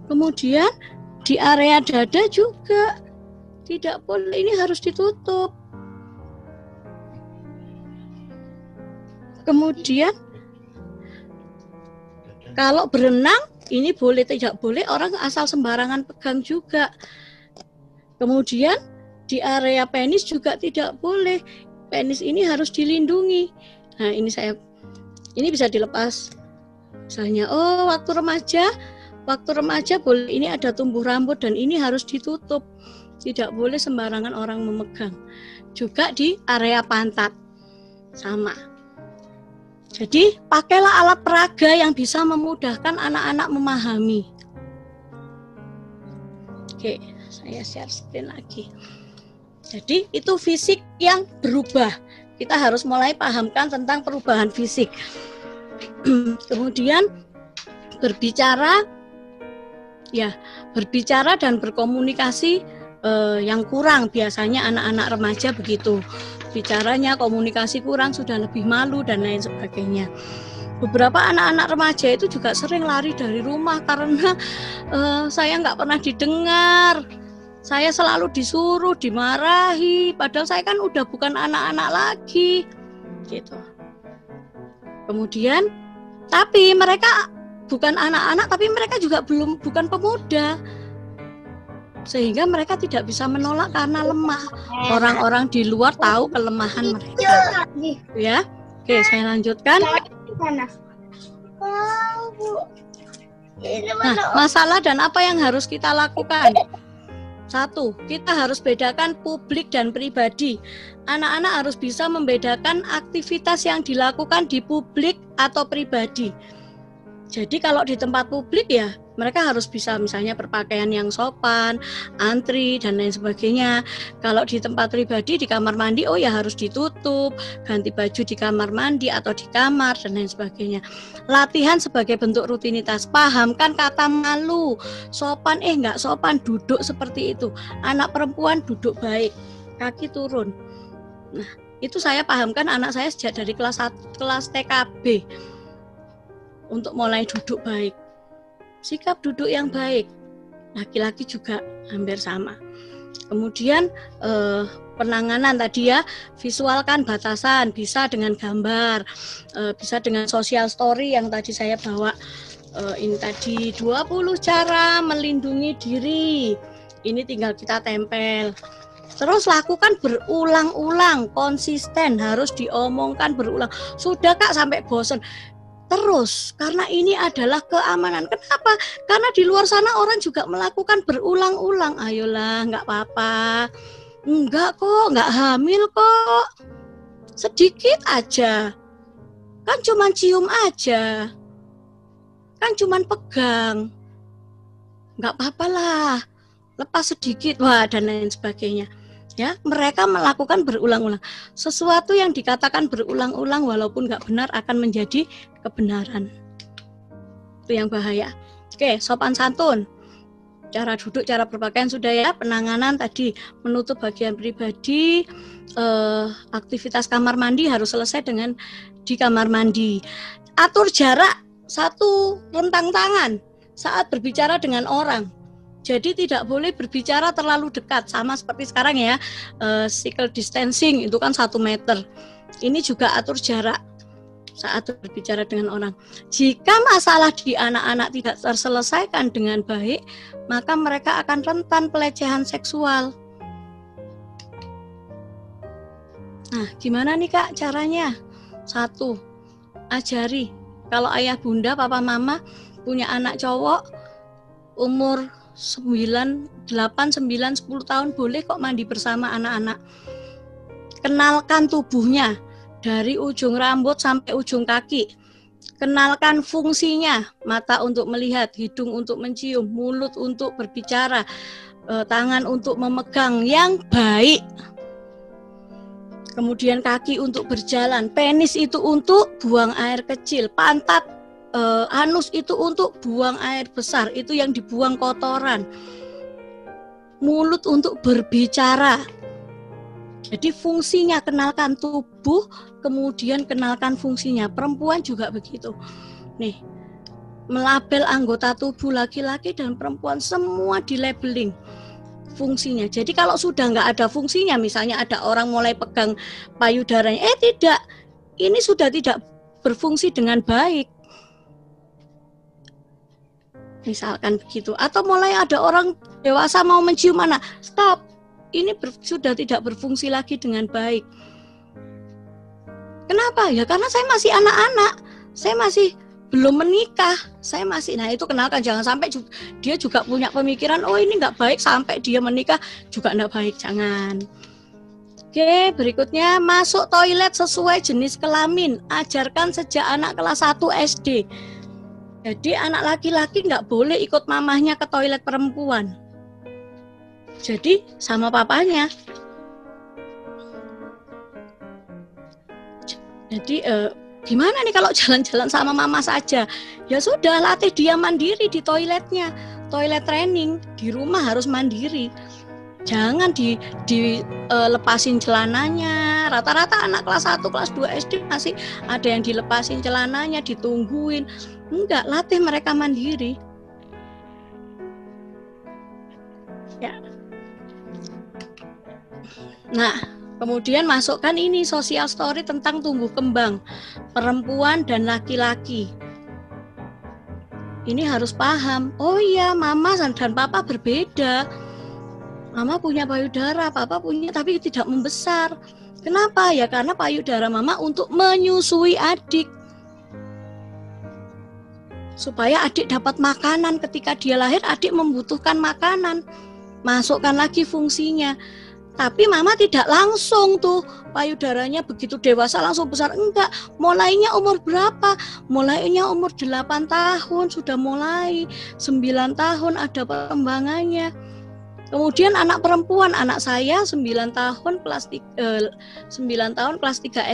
Kemudian di area dada juga tidak boleh, ini harus ditutup. Kemudian kalau berenang ini boleh, tidak boleh orang asal sembarangan pegang juga. Kemudian di area penis juga tidak boleh. Penis ini harus dilindungi. Nah, ini bisa dilepas. Misalnya, waktu remaja boleh, ini ada tumbuh rambut dan ini harus ditutup. Tidak boleh sembarangan orang memegang. Juga di area pantat. Sama. Jadi, pakailah alat peraga yang bisa memudahkan anak-anak memahami. Oke, saya share screen lagi. Jadi itu fisik yang berubah. Kita harus mulai pahamkan tentang perubahan fisik. Kemudian berbicara dan berkomunikasi yang kurang. Biasanya anak-anak remaja begitu. Bicaranya, komunikasi kurang, sudah lebih malu dan lain sebagainya. Beberapa anak-anak remaja itu juga sering lari dari rumah karena saya nggak pernah didengar. Saya selalu disuruh, dimarahi, padahal saya kan udah bukan anak-anak lagi, gitu. Kemudian, tapi mereka bukan anak-anak, tapi mereka juga bukan pemuda, sehingga mereka tidak bisa menolak karena lemah. Orang-orang di luar tahu kelemahan mereka. Ya, oke, saya lanjutkan. Nah, masalah dan apa yang harus kita lakukan? 1, kita harus bedakan publik dan pribadi. Anak-anak harus bisa membedakan aktivitas yang dilakukan di publik atau pribadi. Jadi kalau di tempat publik ya mereka harus bisa misalnya berpakaian yang sopan, antri dan lain sebagainya. Kalau di tempat pribadi, di kamar mandi, ya harus ditutup, ganti baju di kamar mandi atau di kamar dan lain sebagainya. Latihan sebagai bentuk rutinitas, pahamkan kata malu, sopan, nggak sopan, duduk seperti itu. Anak perempuan duduk baik, kaki turun. Nah, itu saya pahamkan anak saya sejak dari kelas TKB untuk mulai duduk baik. Sikap duduk yang baik, laki-laki juga hampir sama. Kemudian penanganan tadi ya, visualkan batasan, bisa dengan gambar, bisa dengan social story yang tadi saya bawa. Ini tadi 20 cara melindungi diri, ini tinggal kita tempel. Terus lakukan berulang-ulang, konsisten, harus diomongkan berulang. Sudah Kak sampai bosan. Terus, karena ini adalah keamanan. Kenapa? Karena di luar sana orang juga melakukan berulang-ulang. Ayolah, nggak apa-apa. Enggak kok, nggak hamil kok. Sedikit aja. Kan cuman cium aja. Kan cuman pegang. Nggak apa-apa lah. Lepas sedikit, dan lain sebagainya. Ya, mereka melakukan berulang-ulang. Sesuatu yang dikatakan berulang-ulang walaupun nggak benar akan menjadi kebenaran. Itu yang bahaya. Oke, sopan santun. Cara duduk, cara berpakaian sudah ya. Penanganan tadi, menutup bagian pribadi. Aktivitas kamar mandi harus selesai dengan di kamar mandi. Atur jarak 1 rentang tangan saat berbicara dengan orang. Jadi tidak boleh berbicara terlalu dekat, sama seperti sekarang ya, physical distancing itu kan 1 meter. Ini juga atur jarak saat berbicara dengan orang. Jika masalah di anak-anak tidak terselesaikan dengan baik, maka mereka akan rentan pelecehan seksual. Nah, gimana nih Kak caranya? 1, ajari. Kalau ayah bunda, papa mama punya anak cowok umur 8, 9, 10 tahun boleh kok mandi bersama anak-anak. Kenalkan tubuhnya dari ujung rambut sampai ujung kaki. Kenalkan fungsinya, mata untuk melihat, hidung untuk mencium, mulut untuk berbicara, tangan untuk memegang yang baik. Kemudian kaki untuk berjalan, penis itu untuk buang air kecil, pantat, anus itu untuk buang air besar, itu yang dibuang kotoran. Mulut untuk berbicara. Jadi fungsinya, kenalkan tubuh, kemudian kenalkan fungsinya. Perempuan juga begitu. Nih, melabel anggota tubuh laki-laki dan perempuan semua di labeling fungsinya. Jadi kalau sudah nggak ada fungsinya, misalnya ada orang mulai pegang payudaranya, tidak, ini sudah tidak berfungsi dengan baik. Misalkan begitu. Atau mulai ada orang dewasa mau mencium anak, stop, ini sudah tidak berfungsi lagi dengan baik. Kenapa? Ya karena saya masih anak-anak, saya masih belum menikah, saya masih, nah itu kenalkan, jangan sampai dia juga punya pemikiran, oh ini nggak baik, sampai dia menikah juga nggak baik, jangan. Oke, berikutnya masuk toilet sesuai jenis kelamin, ajarkan sejak anak kelas 1 SD. Jadi anak laki-laki nggak boleh ikut mamahnya ke toilet perempuan. Jadi sama papanya. Jadi gimana nih kalau jalan-jalan sama mama saja? Ya sudah, latih dia mandiri di toiletnya. Toilet training, di rumah harus mandiri. Jangan dilepasin celananya. Rata-rata anak kelas 1, kelas 2 SD masih ada yang dilepasin celananya, ditungguin. Enggak, latih mereka mandiri. Ya. Nah, kemudian masukkan ini social story tentang tumbuh kembang perempuan dan laki-laki. Ini harus paham. Oh iya, mama dan papa berbeda. Mama punya payudara, papa punya, tapi tidak membesar. Kenapa? Ya karena payudara mama untuk menyusui adik. Supaya adik dapat makanan, ketika dia lahir adik membutuhkan makanan. Masukkan lagi fungsinya. Tapi mama tidak langsung tuh payudaranya begitu dewasa langsung besar, enggak. Mulainya umur berapa? Mulainya umur 8 tahun sudah mulai, 9 tahun ada perkembangannya. Kemudian anak perempuan, anak saya 9 tahun kelas 3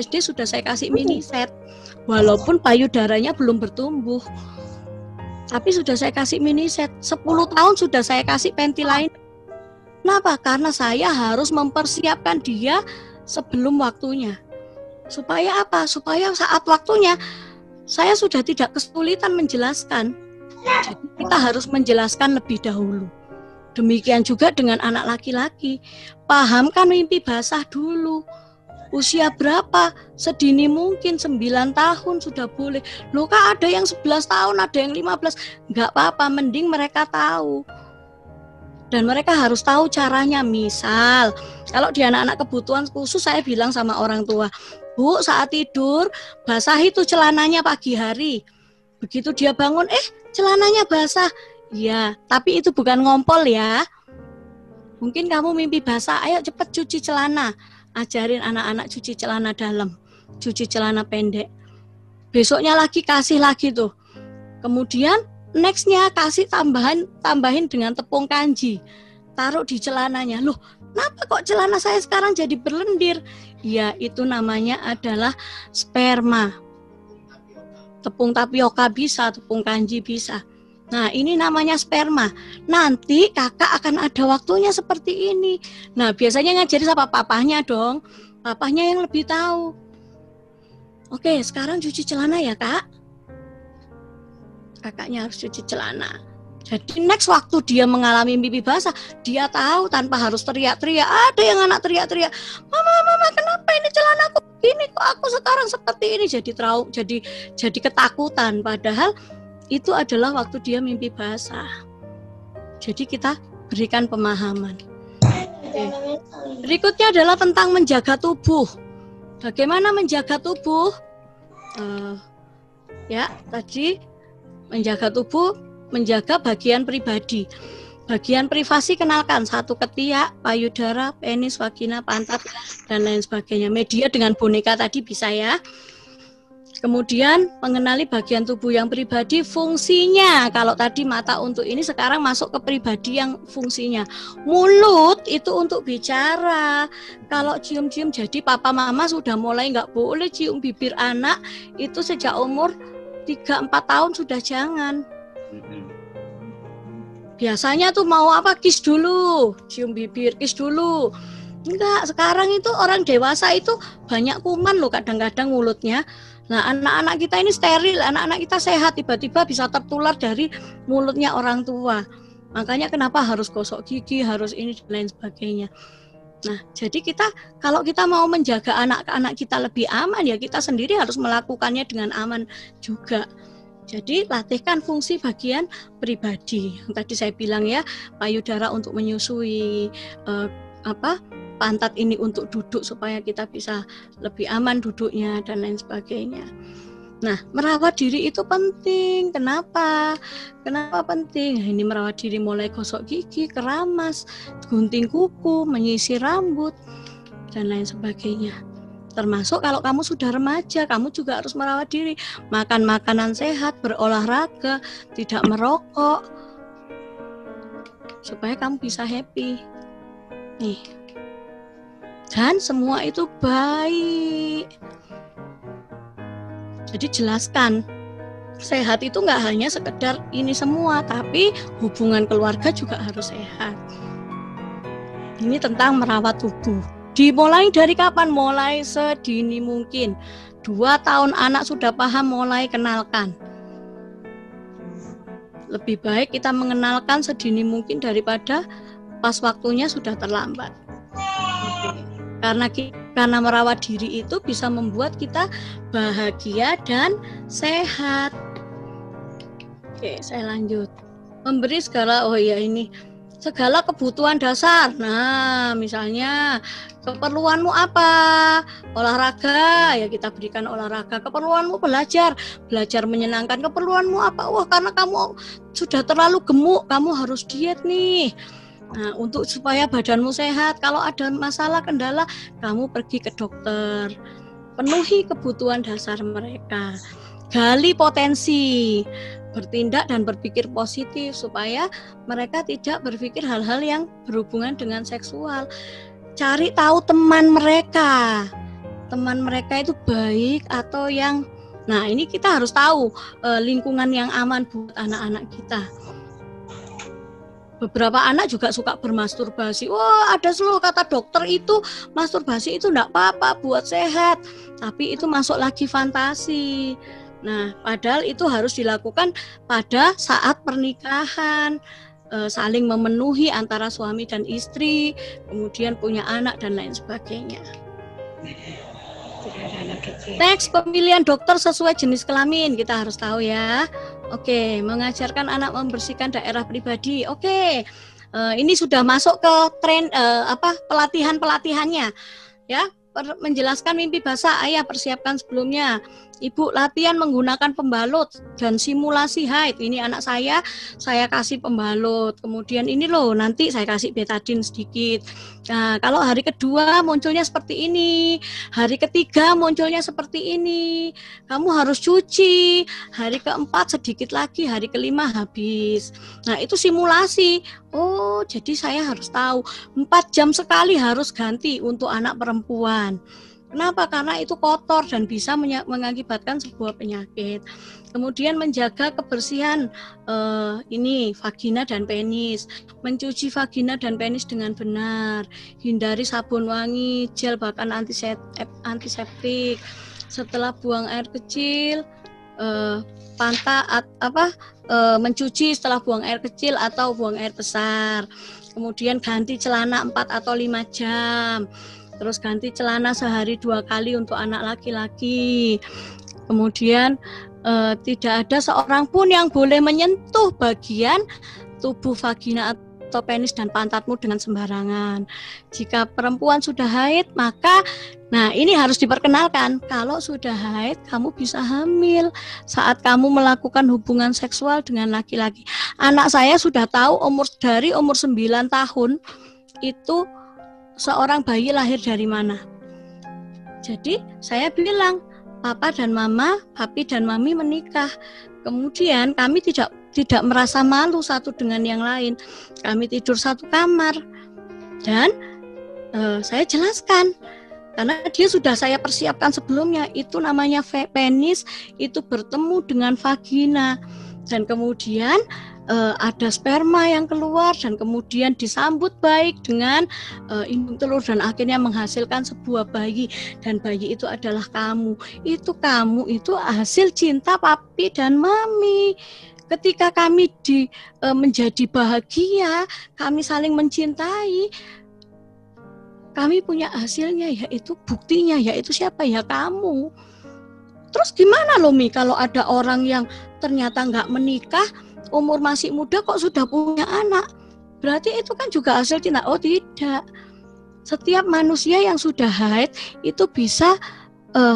SD sudah saya kasih mini set. Walaupun payudaranya belum bertumbuh. Tapi sudah saya kasih mini set. 10 tahun sudah saya kasih panty lain. Kenapa? Karena saya harus mempersiapkan dia sebelum waktunya. Supaya apa? Supaya saat waktunya saya sudah tidak kesulitan menjelaskan. Jadi kita harus menjelaskan lebih dahulu. Demikian juga dengan anak laki-laki. Pahamkan mimpi basah dulu. Usia berapa? Sedini mungkin, 9 tahun sudah boleh. Loh Kak, ada yang 11 tahun, ada yang 15. Enggak apa-apa, mending mereka tahu. Dan mereka harus tahu caranya. Misal, kalau di anak-anak kebutuhan khusus saya bilang sama orang tua, Bu, saat tidur basahi itu celananya pagi hari. Begitu dia bangun, celananya basah. Iya, tapi itu bukan ngompol ya. Mungkin kamu mimpi basah, ayo cepet cuci celana. Ajarin anak-anak cuci celana dalam, cuci celana pendek. Besoknya lagi kasih lagi tuh. Kemudian nextnya kasih tambahin dengan tepung kanji, taruh di celananya. Loh, kenapa kok celana saya sekarang jadi berlendir? Ya, itu namanya adalah sperma. Tepung tapioka bisa, tepung kanji bisa. Nah, ini namanya sperma. Nanti kakak akan ada waktunya seperti ini. Nah, biasanya ngajari sama papahnya dong. Papahnya yang lebih tahu. Oke, sekarang cuci celana ya kak. Kakaknya harus cuci celana. Jadi next waktu dia mengalami mimpi basah, dia tahu tanpa harus teriak-teriak. Ada yang anak teriak-teriak, mama, kenapa ini celanaku begini, kok aku sekarang seperti ini? Jadi ketakutan. Padahal itu adalah waktu dia mimpi basah. Jadi kita berikan pemahaman. Oke. Berikutnya adalah tentang menjaga tubuh. Bagaimana menjaga tubuh? Tadi menjaga tubuh, menjaga bagian pribadi. Bagian privasi kenalkan, 1 ketiak, payudara, penis, vagina, pantat, dan lain sebagainya. Media dengan boneka tadi bisa ya. Kemudian mengenali bagian tubuh yang pribadi, fungsinya. Kalau tadi mata untuk ini, sekarang masuk ke pribadi yang fungsinya. Mulut itu untuk bicara. Kalau cium-cium, jadi papa mama sudah mulai nggak boleh cium bibir anak. Itu sejak umur 3-4 tahun sudah jangan. Biasanya tuh mau apa? Kiss dulu, cium bibir, kiss dulu. Enggak, sekarang itu orang dewasa itu banyak kuman loh kadang-kadang mulutnya. Nah, anak-anak kita ini steril, anak-anak kita sehat, tiba-tiba bisa tertular dari mulutnya orang tua. Makanya kenapa harus gosok gigi, harus ini dan lain sebagainya. Nah, jadi kalau kita mau menjaga anak-anak kita lebih aman, ya kita sendiri harus melakukannya dengan aman juga. Jadi latihkan fungsi bagian pribadi. Yang tadi saya bilang ya, payudara untuk menyusui, pantat ini untuk duduk supaya kita bisa lebih aman duduknya dan lain sebagainya. Nah, merawat diri itu penting. Kenapa? Kenapa penting? Ini merawat diri mulai gosok gigi, keramas, gunting kuku, menyisir rambut, dan lain sebagainya. Termasuk kalau kamu sudah remaja, kamu juga harus merawat diri. Makan makanan sehat, berolahraga, tidak merokok, supaya kamu bisa happy. Nih. Dan semua itu baik. Jadi jelaskan, sehat itu nggak hanya sekedar ini semua, tapi hubungan keluarga juga harus sehat. Ini tentang merawat tubuh. Dimulai dari kapan? Mulai sedini mungkin. 2 tahun anak sudah paham, mulai kenalkan. Lebih baik kita mengenalkan sedini mungkin daripada pas waktunya sudah terlambat. Karena merawat diri itu bisa membuat kita bahagia dan sehat. Oke, saya lanjut. Memberi segala kebutuhan dasar. Nah, misalnya keperluanmu apa? Olahraga, ya kita berikan olahraga. Keperluanmu belajar menyenangkan. Keperluanmu apa? Wah, karena kamu sudah terlalu gemuk, kamu harus diet nih. Nah, untuk supaya badanmu sehat, kalau ada masalah kendala, kamu pergi ke dokter. Penuhi kebutuhan dasar mereka. Gali potensi, bertindak dan berpikir positif supaya mereka tidak berpikir hal-hal yang berhubungan dengan seksual. Cari tahu teman mereka. Teman mereka itu baik atau yang... Nah, ini kita harus tahu lingkungan yang aman buat anak-anak kita. Beberapa anak juga suka bermasturbasi. Wah, ada slow, kata dokter itu masturbasi itu enggak apa-apa buat sehat. Tapi itu masuk lagi fantasi. Nah, padahal itu harus dilakukan pada saat pernikahan, saling memenuhi antara suami dan istri, kemudian punya anak dan lain sebagainya. Teks pemilihan dokter sesuai jenis kelamin kita harus tahu ya. Oke, mengajarkan anak membersihkan daerah pribadi. Oke, ini sudah masuk ke tren pelatihannya, ya. Menjelaskan mimpi basah, ayah persiapkan sebelumnya. Ibu latihan menggunakan pembalut dan simulasi haid. Ini anak saya kasih pembalut. Kemudian ini loh, nanti saya kasih betadine sedikit. Nah, kalau hari kedua munculnya seperti ini, hari ketiga munculnya seperti ini. Kamu harus cuci. Hari keempat sedikit lagi, hari kelima habis. Nah, itu simulasi. Oh, jadi saya harus tahu 4 jam sekali harus ganti untuk anak perempuan. Kenapa? Karena itu kotor dan bisa mengakibatkan sebuah penyakit. Kemudian menjaga kebersihan ini vagina dan penis. Mencuci vagina dan penis dengan benar. Hindari sabun wangi, gel bahkan antiseptik. Setelah buang air kecil, mencuci setelah buang air kecil atau buang air besar. Kemudian ganti celana 4 atau 5 jam. Terus ganti celana sehari 2 kali untuk anak laki-laki. Kemudian tidak ada seorang pun yang boleh menyentuh bagian tubuh vagina atau penis dan pantatmu dengan sembarangan. Jika perempuan sudah haid, maka ini harus diperkenalkan. Kalau sudah haid, kamu bisa hamil saat kamu melakukan hubungan seksual dengan laki-laki. Anak saya sudah tahu dari umur 9 tahun itu seorang bayi lahir dari mana. Jadi saya bilang, papa dan mama, papi dan mami menikah. Kemudian kami tidak merasa malu satu dengan yang lain. Kami tidur satu kamar. Dan saya jelaskan, karena dia sudah saya persiapkan sebelumnya, itu namanya penis, itu bertemu dengan vagina. Dan kemudian ada sperma yang keluar dan kemudian disambut baik dengan indung telur dan akhirnya menghasilkan sebuah bayi, dan bayi itu adalah kamu. Kamu itu hasil cinta papi dan mami. Ketika kami menjadi bahagia, kami saling mencintai, kami punya hasilnya, yaitu buktinya, yaitu siapa? Ya kamu. Terus gimana loh Mi, kalau ada orang yang ternyata nggak menikah, umur masih muda kok sudah punya anak? Berarti itu kan juga hasil cinta. Oh tidak. Setiap manusia yang sudah haid itu bisa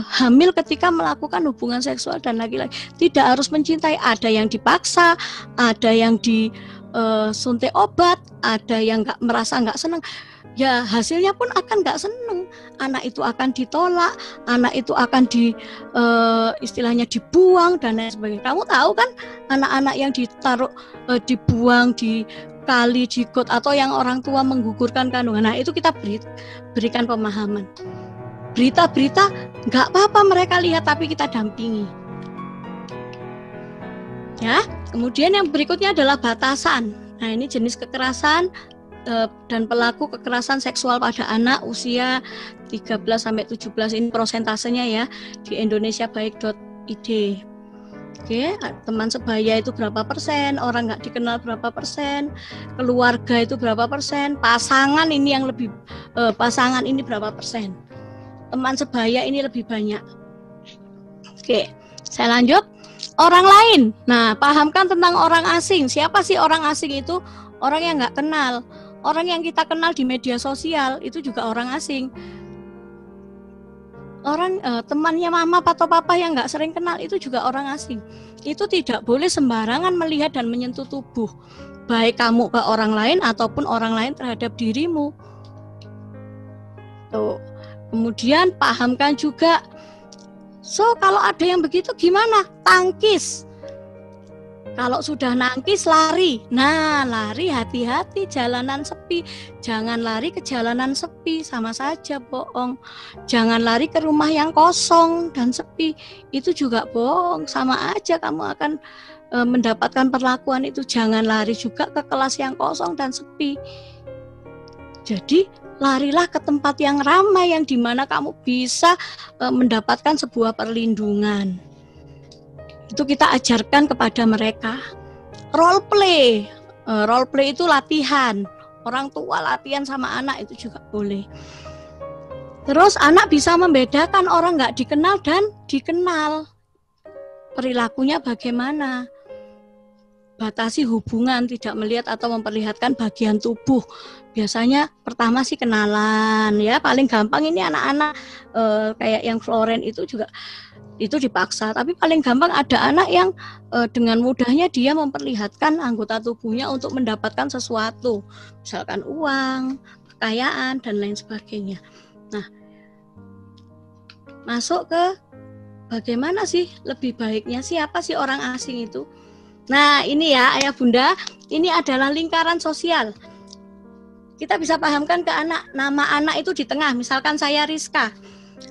hamil ketika melakukan hubungan seksual dan laki-laki. Tidak harus mencintai. Ada yang dipaksa, ada yang disuntik obat, ada yang merasa nggak senang. Ya hasilnya pun akan nggak senang. Anak itu akan ditolak, anak itu akan istilahnya dibuang dan lain sebagainya. Kamu tahu kan anak-anak yang dibuang di kali, di got, atau yang orang tua menggugurkan kandungan. Nah itu kita berikan pemahaman. Berita-berita nggak apa-apa mereka lihat, tapi kita dampingi. Ya, kemudian yang berikutnya adalah batasan. Nah ini jenis kekerasan dan pelaku kekerasan seksual pada anak usia 13-17, ini prosentasenya ya di indonesiabaik.id. Oke, teman sebaya itu berapa persen, orang nggak dikenal berapa persen, keluarga itu berapa persen, pasangan ini yang lebih pasangan ini berapa persen, teman sebaya ini lebih banyak. Oke, saya lanjut. Orang lain. Nah, pahamkan tentang orang asing. Siapa sih orang asing itu? Orang yang nggak kenal. Orang yang kita kenal di media sosial itu juga orang asing. Orang temannya mama atau papa yang nggak sering kenal itu juga orang asing. Itu tidak boleh sembarangan melihat dan menyentuh tubuh, baik kamu ke orang lain ataupun orang lain terhadap dirimu. Tuh. Kemudian pahamkan juga. So kalau ada yang begitu gimana? Tangkis. Kalau sudah nangkis lari. Nah, lari hati-hati, jalanan sepi. Jangan lari ke jalanan sepi, sama saja bohong. Jangan lari ke rumah yang kosong dan sepi. Itu juga bohong, sama aja kamu akan mendapatkan perlakuan itu. Jangan lari juga ke kelas yang kosong dan sepi. Jadi, larilah ke tempat yang ramai, yang dimana kamu bisa mendapatkan sebuah perlindungan. Itu kita ajarkan kepada mereka. Role play itu latihan. Orang tua latihan sama anak itu juga boleh. Terus anak bisa membedakan orang nggak dikenal dan dikenal. Perilakunya bagaimana? Batasi hubungan, tidak melihat atau memperlihatkan bagian tubuh. Biasanya pertama sih kenalan ya, paling gampang ini anak-anak kayak yang Floren itu juga itu dipaksa, tapi paling gampang ada anak yang dengan mudahnya dia memperlihatkan anggota tubuhnya untuk mendapatkan sesuatu, misalkan uang, kekayaan dan lain sebagainya. Nah, masuk ke bagaimana sih lebih baiknya, siapa sih orang asing itu? Nah ini ya ayah bunda, ini adalah lingkaran sosial. Kita bisa pahamkan ke anak, nama anak itu di tengah, misalkan saya Rizka.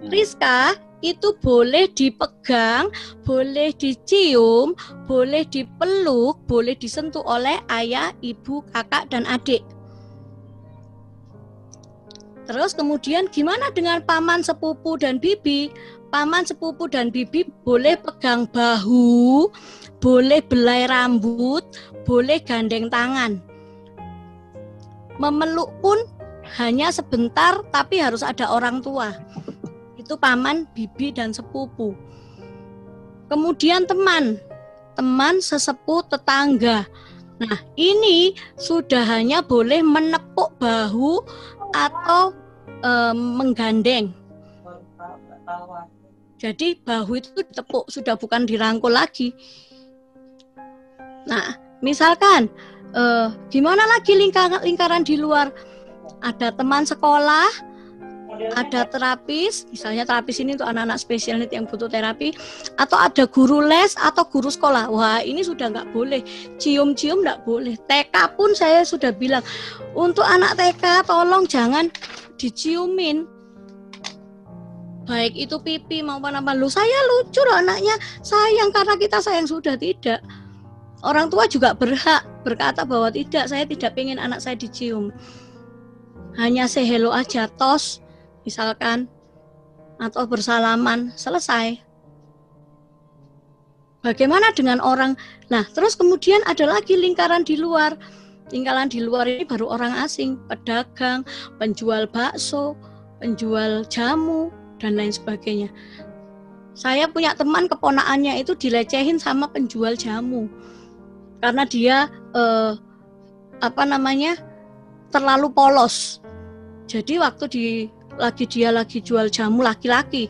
Rizka itu boleh dipegang, boleh dicium, boleh dipeluk, boleh disentuh oleh ayah, ibu, kakak, dan adik. Terus kemudian gimana dengan paman, sepupu, dan bibi? Paman, sepupu, dan bibi boleh pegang bahu, boleh belai rambut, boleh gandeng tangan. Memeluk pun hanya sebentar, tapi harus ada orang tua. Itu paman, bibi, dan sepupu. Kemudian teman, sesepuh, tetangga. Nah, ini sudah hanya boleh menepuk bahu atau menggandeng. Jadi bahu itu ditepuk, sudah bukan dirangkul lagi. Nah, misalkan gimana lagi lingkaran di luar? Ada teman sekolah, ada terapis, misalnya terapis ini untuk anak-anak spesial need yang butuh terapi, atau ada guru les atau guru sekolah. Wah, ini sudah nggak boleh, cium-cium nggak boleh. TK pun saya sudah bilang, untuk anak TK tolong jangan diciumin, baik itu pipi maupun apa. Loh, saya lucu loh anaknya, sayang karena kita sayang. Sudah tidak. Orang tua juga berhak berkata bahwa tidak, saya tidak pengen anak saya dicium. Hanya say hello aja, tos misalkan, atau bersalaman, selesai. Bagaimana dengan orang? Nah, terus kemudian ada lagi lingkaran di luar. Lingkaran di luar ini baru orang asing, pedagang, penjual bakso, penjual jamu, dan lain sebagainya. Saya punya teman, keponakannya itu dilecehin sama penjual jamu karena dia terlalu polos. Jadi waktu dia lagi jual jamu laki-laki,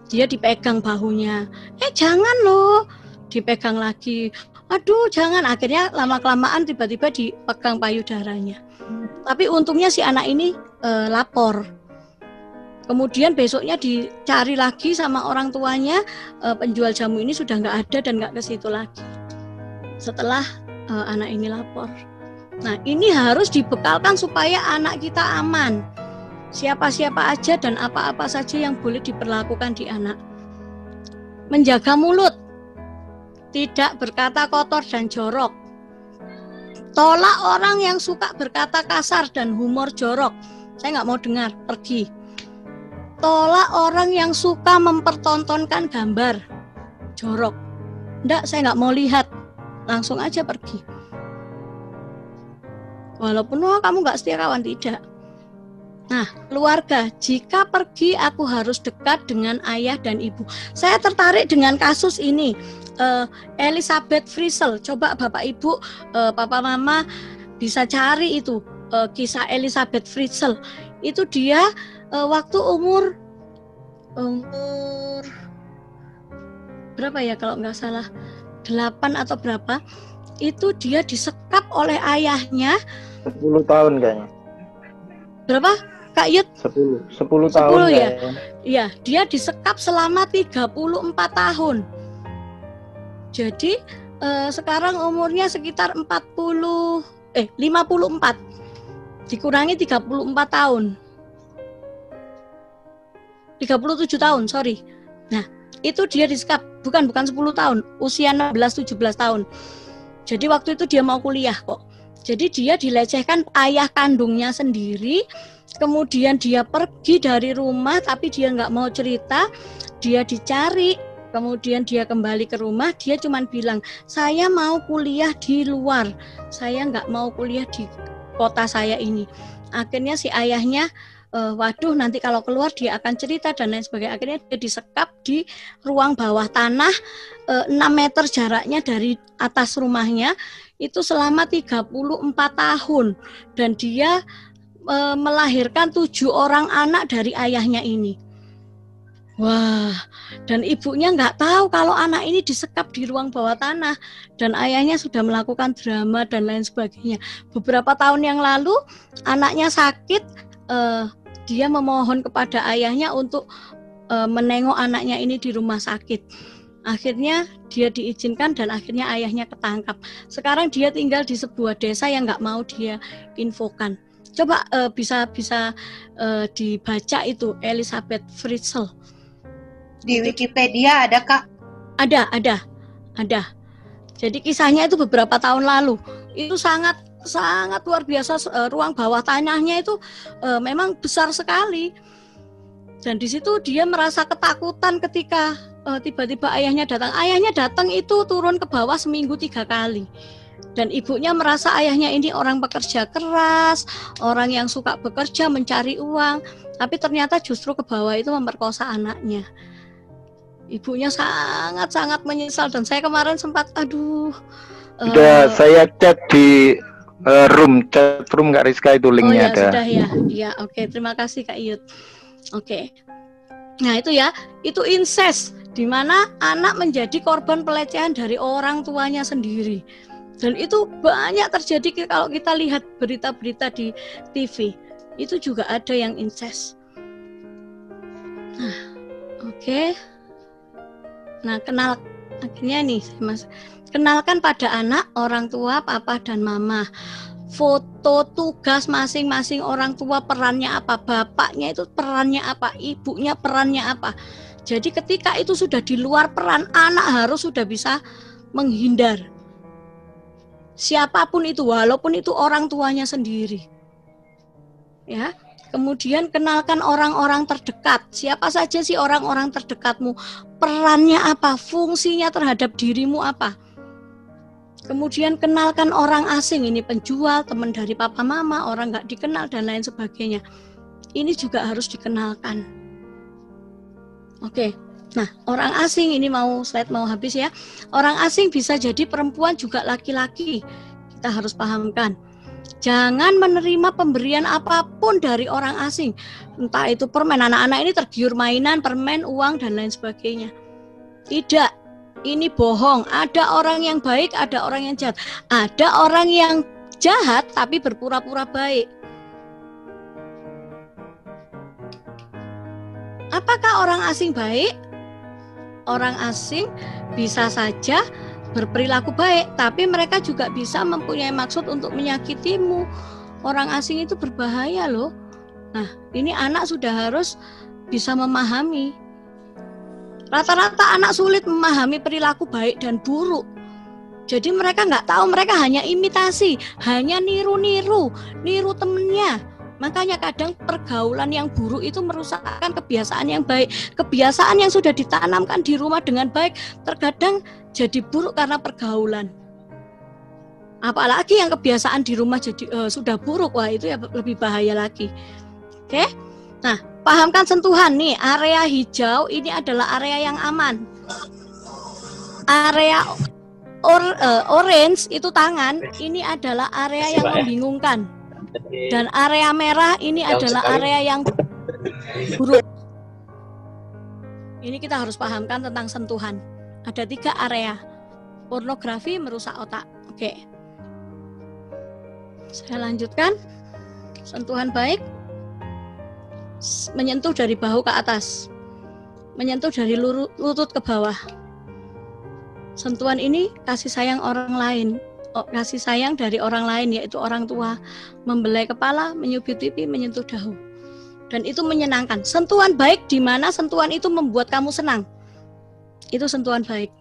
dia dipegang bahunya, jangan loh, dipegang lagi, aduh jangan. Akhirnya lama-kelamaan tiba-tiba dipegang payudaranya. Tapi untungnya si anak ini lapor. Kemudian besoknya dicari lagi sama orang tuanya, penjual jamu ini sudah nggak ada dan nggak ke situ lagi. Setelah anak ini lapor. Nah, ini harus dibekalkan supaya anak kita aman. Siapa-siapa aja dan apa-apa saja yang boleh diperlakukan di anak. Menjaga mulut, tidak berkata kotor dan jorok. Tolak orang yang suka berkata kasar dan humor jorok. Saya nggak mau dengar, pergi. Tolak orang yang suka mempertontonkan gambar jorok. Nggak, saya nggak mau lihat, langsung aja pergi. Walaupun kamu nggak setia kawan, tidak. Nah, keluarga, jika pergi aku harus dekat dengan ayah dan ibu. Saya tertarik dengan kasus ini, Elisabeth Friesel. Coba Bapak Ibu, Papa Mama bisa cari itu kisah Elisabeth Friesel. Itu dia waktu umur berapa ya kalau nggak salah 8 atau berapa, itu dia disekap oleh ayahnya 10 tahun kayaknya. Berapa? Kak Yud? 10 tahun ya? Iya, dia disekap selama 34 tahun. Jadi sekarang umurnya sekitar 54 dikurangi 34 tahun. 37 tahun, sorry. Nah, itu dia disekap, bukan 10 tahun, usia 16-17 tahun. Jadi waktu itu dia mau kuliah kok. Jadi dia dilecehkan ayah kandungnya sendiri, kemudian dia pergi dari rumah tapi dia nggak mau cerita, dia dicari, kemudian dia kembali ke rumah, dia cuma bilang, saya mau kuliah di luar, saya nggak mau kuliah di kota saya ini. Akhirnya si ayahnya, waduh nanti kalau keluar dia akan cerita dan lain sebagainya. Akhirnya dia disekap di ruang bawah tanah 6 meter jaraknya dari atas rumahnya, itu selama 34 tahun. Dan dia melahirkan 7 orang anak dari ayahnya ini. Wah, dan ibunya nggak tahu kalau anak ini disekap di ruang bawah tanah. Dan ayahnya sudah melakukan drama dan lain sebagainya. Beberapa tahun yang lalu anaknya sakit, dia memohon kepada ayahnya untuk menengok anaknya ini di rumah sakit. Akhirnya dia diizinkan dan akhirnya ayahnya ketangkap. Sekarang dia tinggal di sebuah desa yang nggak mau dia infokan. Coba bisa dibaca itu Elisabeth Friesel. Di Wikipedia ada Kak? Ada. Jadi kisahnya itu beberapa tahun lalu. Itu sangat sangat luar biasa. Ruang bawah tanahnya itu memang besar sekali. Dan di situ dia merasa ketakutan ketika tiba-tiba ayahnya datang. Ayahnya datang itu turun ke bawah seminggu 3 kali. Dan ibunya merasa ayahnya ini orang pekerja keras, orang yang suka bekerja mencari uang. Tapi ternyata justru ke bawah itu memperkosa anaknya. Ibunya sangat-sangat menyesal. Dan saya kemarin sempat, Sudah saya chat di chat room Kak Rizka itu linknya ada. Sudah ya. Ya, oke, terima kasih Kak Iyut. Oke. Nah, itu ya, itu incest, di mana anak menjadi korban pelecehan dari orang tuanya sendiri. Dan itu banyak terjadi kalau kita lihat berita-berita di TV. Itu juga ada yang incest. Nah, oke. Nah, akhirnya nih, Mas. Kenalkan pada anak, orang tua, papa dan mama. Foto tugas masing-masing orang tua, perannya apa, bapaknya itu perannya apa, ibunya perannya apa. Jadi ketika itu sudah di luar peran, anak harus sudah bisa menghindar. Siapapun itu, walaupun itu orang tuanya sendiri. Ya. Kemudian kenalkan orang-orang terdekat. Siapa saja sih orang-orang terdekatmu? Perannya apa? Fungsinya terhadap dirimu apa? Kemudian kenalkan orang asing, ini penjual, teman dari papa mama, orang nggak dikenal dan lain sebagainya. Ini juga harus dikenalkan. Oke, nah orang asing ini slide mau habis ya. Orang asing bisa jadi perempuan juga laki-laki. Kita harus pahamkan. Jangan menerima pemberian apapun dari orang asing. Entah itu permen, anak-anak ini tergiur mainan, permen, uang dan lain sebagainya. Tidak. Ini bohong. Ada orang yang baik, ada orang yang jahat. Ada orang yang jahat tapi berpura-pura baik. Apakah orang asing baik? Orang asing bisa saja berperilaku baik, tapi mereka juga bisa mempunyai maksud untuk menyakitimu. Orang asing itu berbahaya loh. Nah, ini anak sudah harus bisa memahami. Rata-rata anak sulit memahami perilaku baik dan buruk. Jadi mereka nggak tahu, mereka hanya imitasi, hanya niru temennya. Makanya kadang pergaulan yang buruk itu merusakkan kebiasaan yang baik. Kebiasaan yang sudah ditanamkan di rumah dengan baik terkadang jadi buruk karena pergaulan. Apalagi yang kebiasaan di rumah jadi sudah buruk, wah itu ya lebih bahaya lagi. Oke? Nah, pahamkan sentuhan nih, area hijau ini adalah area yang aman. Area orange itu tangan, ini adalah area yang membingungkan. Dan area merah ini adalah area yang buruk. Ini kita harus pahamkan tentang sentuhan. Ada 3 area. Pornografi merusak otak. Oke. Saya lanjutkan. Sentuhan baik. Menyentuh dari bahu ke atas. Menyentuh dari lutut ke bawah. Sentuhan ini kasih sayang orang lain. Kasih sayang dari orang lain, yaitu orang tua. Membelai kepala, menyubit pipi, menyentuh dahu. Dan itu menyenangkan. Sentuhan baik di mana sentuhan itu membuat kamu senang. Itu sentuhan baik.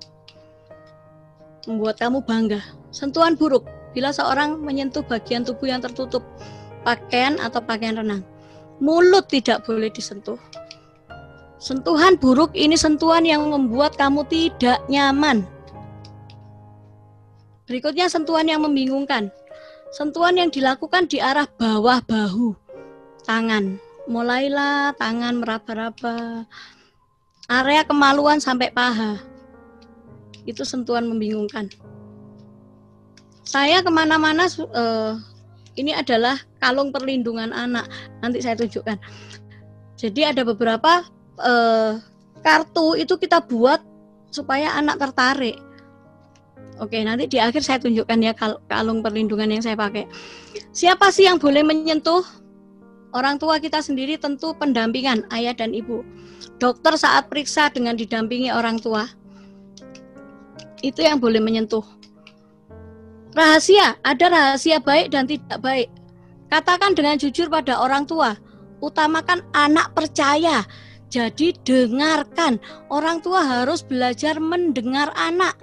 Membuat kamu bangga. Sentuhan buruk, bila seorang menyentuh bagian tubuh yang tertutup, pakaian atau pakaian renang. Mulut tidak boleh disentuh. Sentuhan buruk ini sentuhan yang membuat kamu tidak nyaman. Berikutnya sentuhan yang membingungkan. Sentuhan yang dilakukan di arah bawah bahu, tangan. Mulailah tangan meraba-raba. Area kemaluan sampai paha. Itu sentuhan membingungkan. Saya kemana-mana, ini adalah kalung perlindungan anak. Nanti saya tunjukkan. Jadi ada beberapa kartu itu kita buat supaya anak tertarik. Oke, nanti di akhir saya tunjukkan ya kalung perlindungan yang saya pakai. Siapa sih yang boleh menyentuh? Orang tua kita sendiri, tentu pendampingan ayah dan ibu. Dokter saat periksa dengan didampingi orang tua. Itu yang boleh menyentuh. Rahasia, ada rahasia baik dan tidak baik. Katakan dengan jujur pada orang tua. Utamakan anak percaya. Jadi dengarkan. Orang tua harus belajar mendengar anak.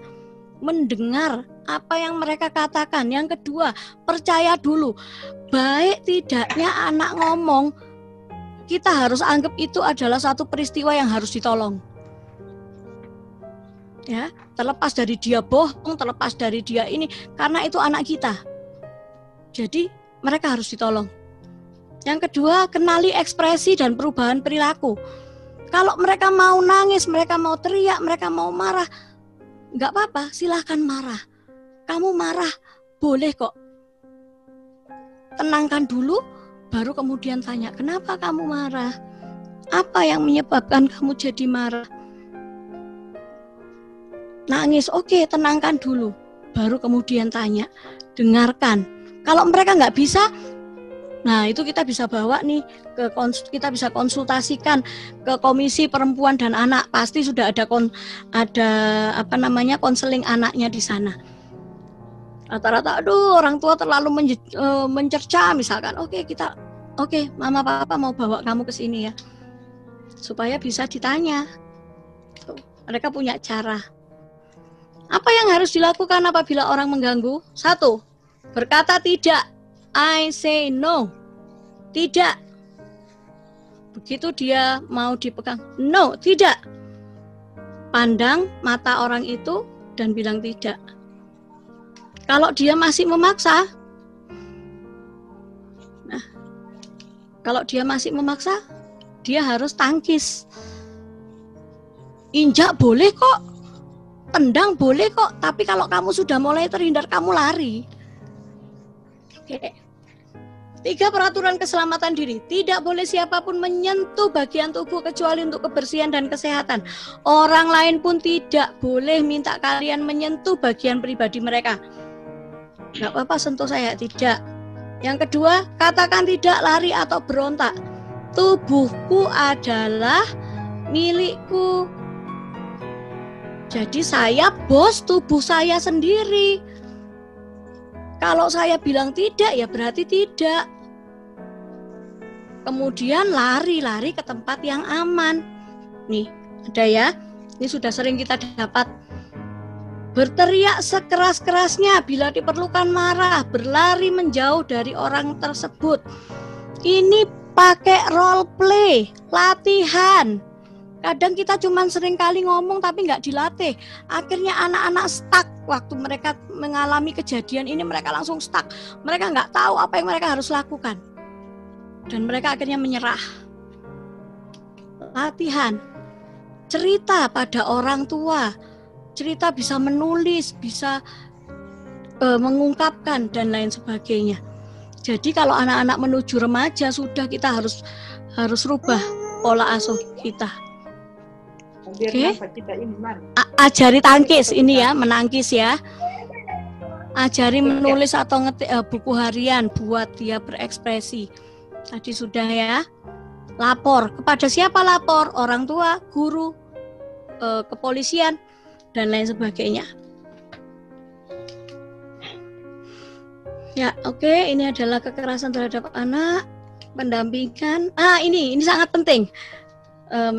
Mendengar apa yang mereka katakan. Yang kedua, percaya dulu. Baik tidaknya anak ngomong, kita harus anggap itu adalah satu peristiwa yang harus ditolong. Ya, terlepas dari dia bohong, terlepas dari dia ini, karena itu anak kita. Jadi mereka harus ditolong. Yang kedua, kenali ekspresi dan perubahan perilaku. Kalau mereka mau nangis, mereka mau teriak, mereka mau marah, nggak apa-apa, silahkan marah. Kamu marah, boleh kok. Tenangkan dulu, baru kemudian tanya, kenapa kamu marah? Apa yang menyebabkan kamu jadi marah? Nangis, oke, tenangkan dulu, baru kemudian tanya, dengarkan. Kalau mereka nggak bisa, nah itu kita bisa bawa nih kita bisa konsultasikan ke Komisi Perempuan dan Anak. Pasti sudah ada konseling anaknya di sana. Rata-rata, aduh orang tua terlalu mencerca misalkan. Oke, mama papa mau bawa kamu ke sini ya, supaya bisa ditanya. Tuh, mereka punya cara. Apa yang harus dilakukan apabila orang mengganggu? 1, berkata tidak. I say no. Tidak. Begitu dia mau dipegang, no, tidak. Pandang mata orang itu dan bilang tidak. Kalau dia masih memaksa, dia harus tangkis. Injak boleh kok, tendang boleh kok, tapi kalau kamu sudah mulai terhindar, kamu lari. Oke. 3, peraturan keselamatan diri. Tidak boleh siapapun menyentuh bagian tubuh kecuali untuk kebersihan dan kesehatan. Orang lain pun tidak boleh minta kalian menyentuh bagian pribadi mereka. Gak apa-apa sentuh saya, tidak. Yang kedua, katakan tidak, lari atau berontak. Tubuhku adalah milikku. Jadi saya bos tubuh saya sendiri. Kalau saya bilang tidak, ya berarti tidak. Kemudian lari ke tempat yang aman. Nih, ada ya. Ini sudah sering kita dapat. Berteriak sekeras-kerasnya bila diperlukan marah, berlari menjauh dari orang tersebut. Ini pakai role play, latihan. Kadang kita cuma sering kali ngomong tapi nggak dilatih. Akhirnya anak-anak stuck. Waktu mereka mengalami kejadian ini, mereka langsung stuck. Mereka nggak tahu apa yang mereka harus lakukan. Dan mereka akhirnya menyerah. Latihan. Cerita pada orang tua. Cerita bisa menulis, bisa mengungkapkan, dan lain sebagainya. Jadi kalau anak-anak menuju remaja, sudah kita harus rubah pola asuh kita. Oke. Ajari tangkis ini ya, menangkis ya. Ajari menulis atau ngetik buku harian buat dia berekspresi. Tadi sudah ya. Lapor kepada siapa lapor? Orang tua, guru, kepolisian, dan lain sebagainya. Ya, oke, ini adalah kekerasan terhadap anak, pendampingan. Ini sangat penting.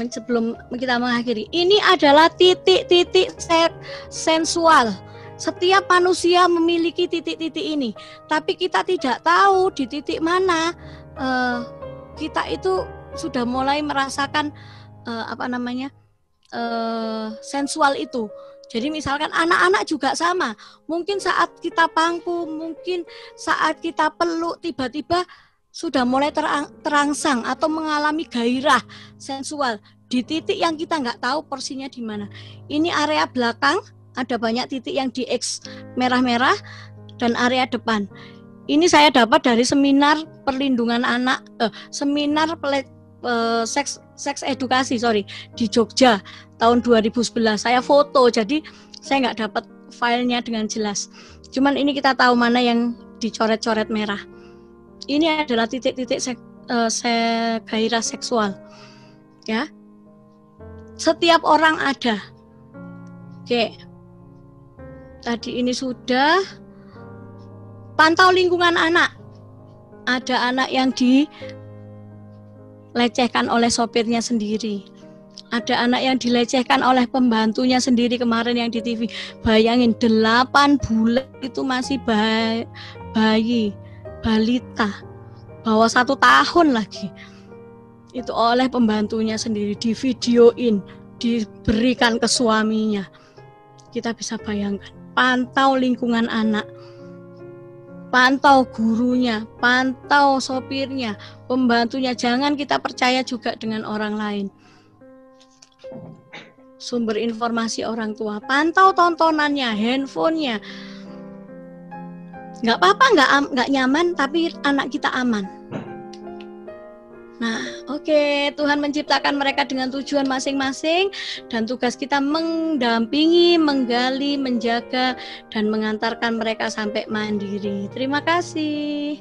Sebelum kita mengakhiri, ini adalah titik-titik sensual. Setiap manusia memiliki titik-titik ini, tapi kita tidak tahu di titik mana kita itu sudah mulai merasakan sensual itu. Jadi misalkan anak-anak juga sama, mungkin saat kita pangku, mungkin saat kita peluk, tiba-tiba sudah mulai terangsang atau mengalami gairah sensual di titik yang kita nggak tahu porsinya di mana. Ini area belakang, ada banyak titik yang di X merah-merah, dan area depan. Ini saya dapat dari seminar perlindungan anak, seminar seks edukasi di Jogja tahun 2011. Saya foto, jadi saya nggak dapat filenya dengan jelas. Cuman ini kita tahu mana yang dicoret-coret merah. Ini adalah titik-titik gairah seksual. Ya, setiap orang ada. Oke, tadi ini sudah. Pantau lingkungan anak. Ada anak yang dilecehkan oleh sopirnya sendiri. Ada anak yang dilecehkan oleh pembantunya sendiri kemarin yang di TV. Bayangin 8 bulan itu masih bayi, balita, bawah 1 tahun lagi. Itu oleh pembantunya sendiri, di videoin, diberikan ke suaminya. Kita bisa bayangkan, pantau lingkungan anak, pantau gurunya, pantau sopirnya, pembantunya. Jangan kita percaya juga dengan orang lain. Sumber informasi orang tua, pantau tontonannya, handphonenya. Nggak apa-apa, nggak nyaman, tapi anak kita aman. Nah, oke, Tuhan menciptakan mereka dengan tujuan masing-masing, dan tugas kita mendampingi, menggali, menjaga, dan mengantarkan mereka sampai mandiri. Terima kasih.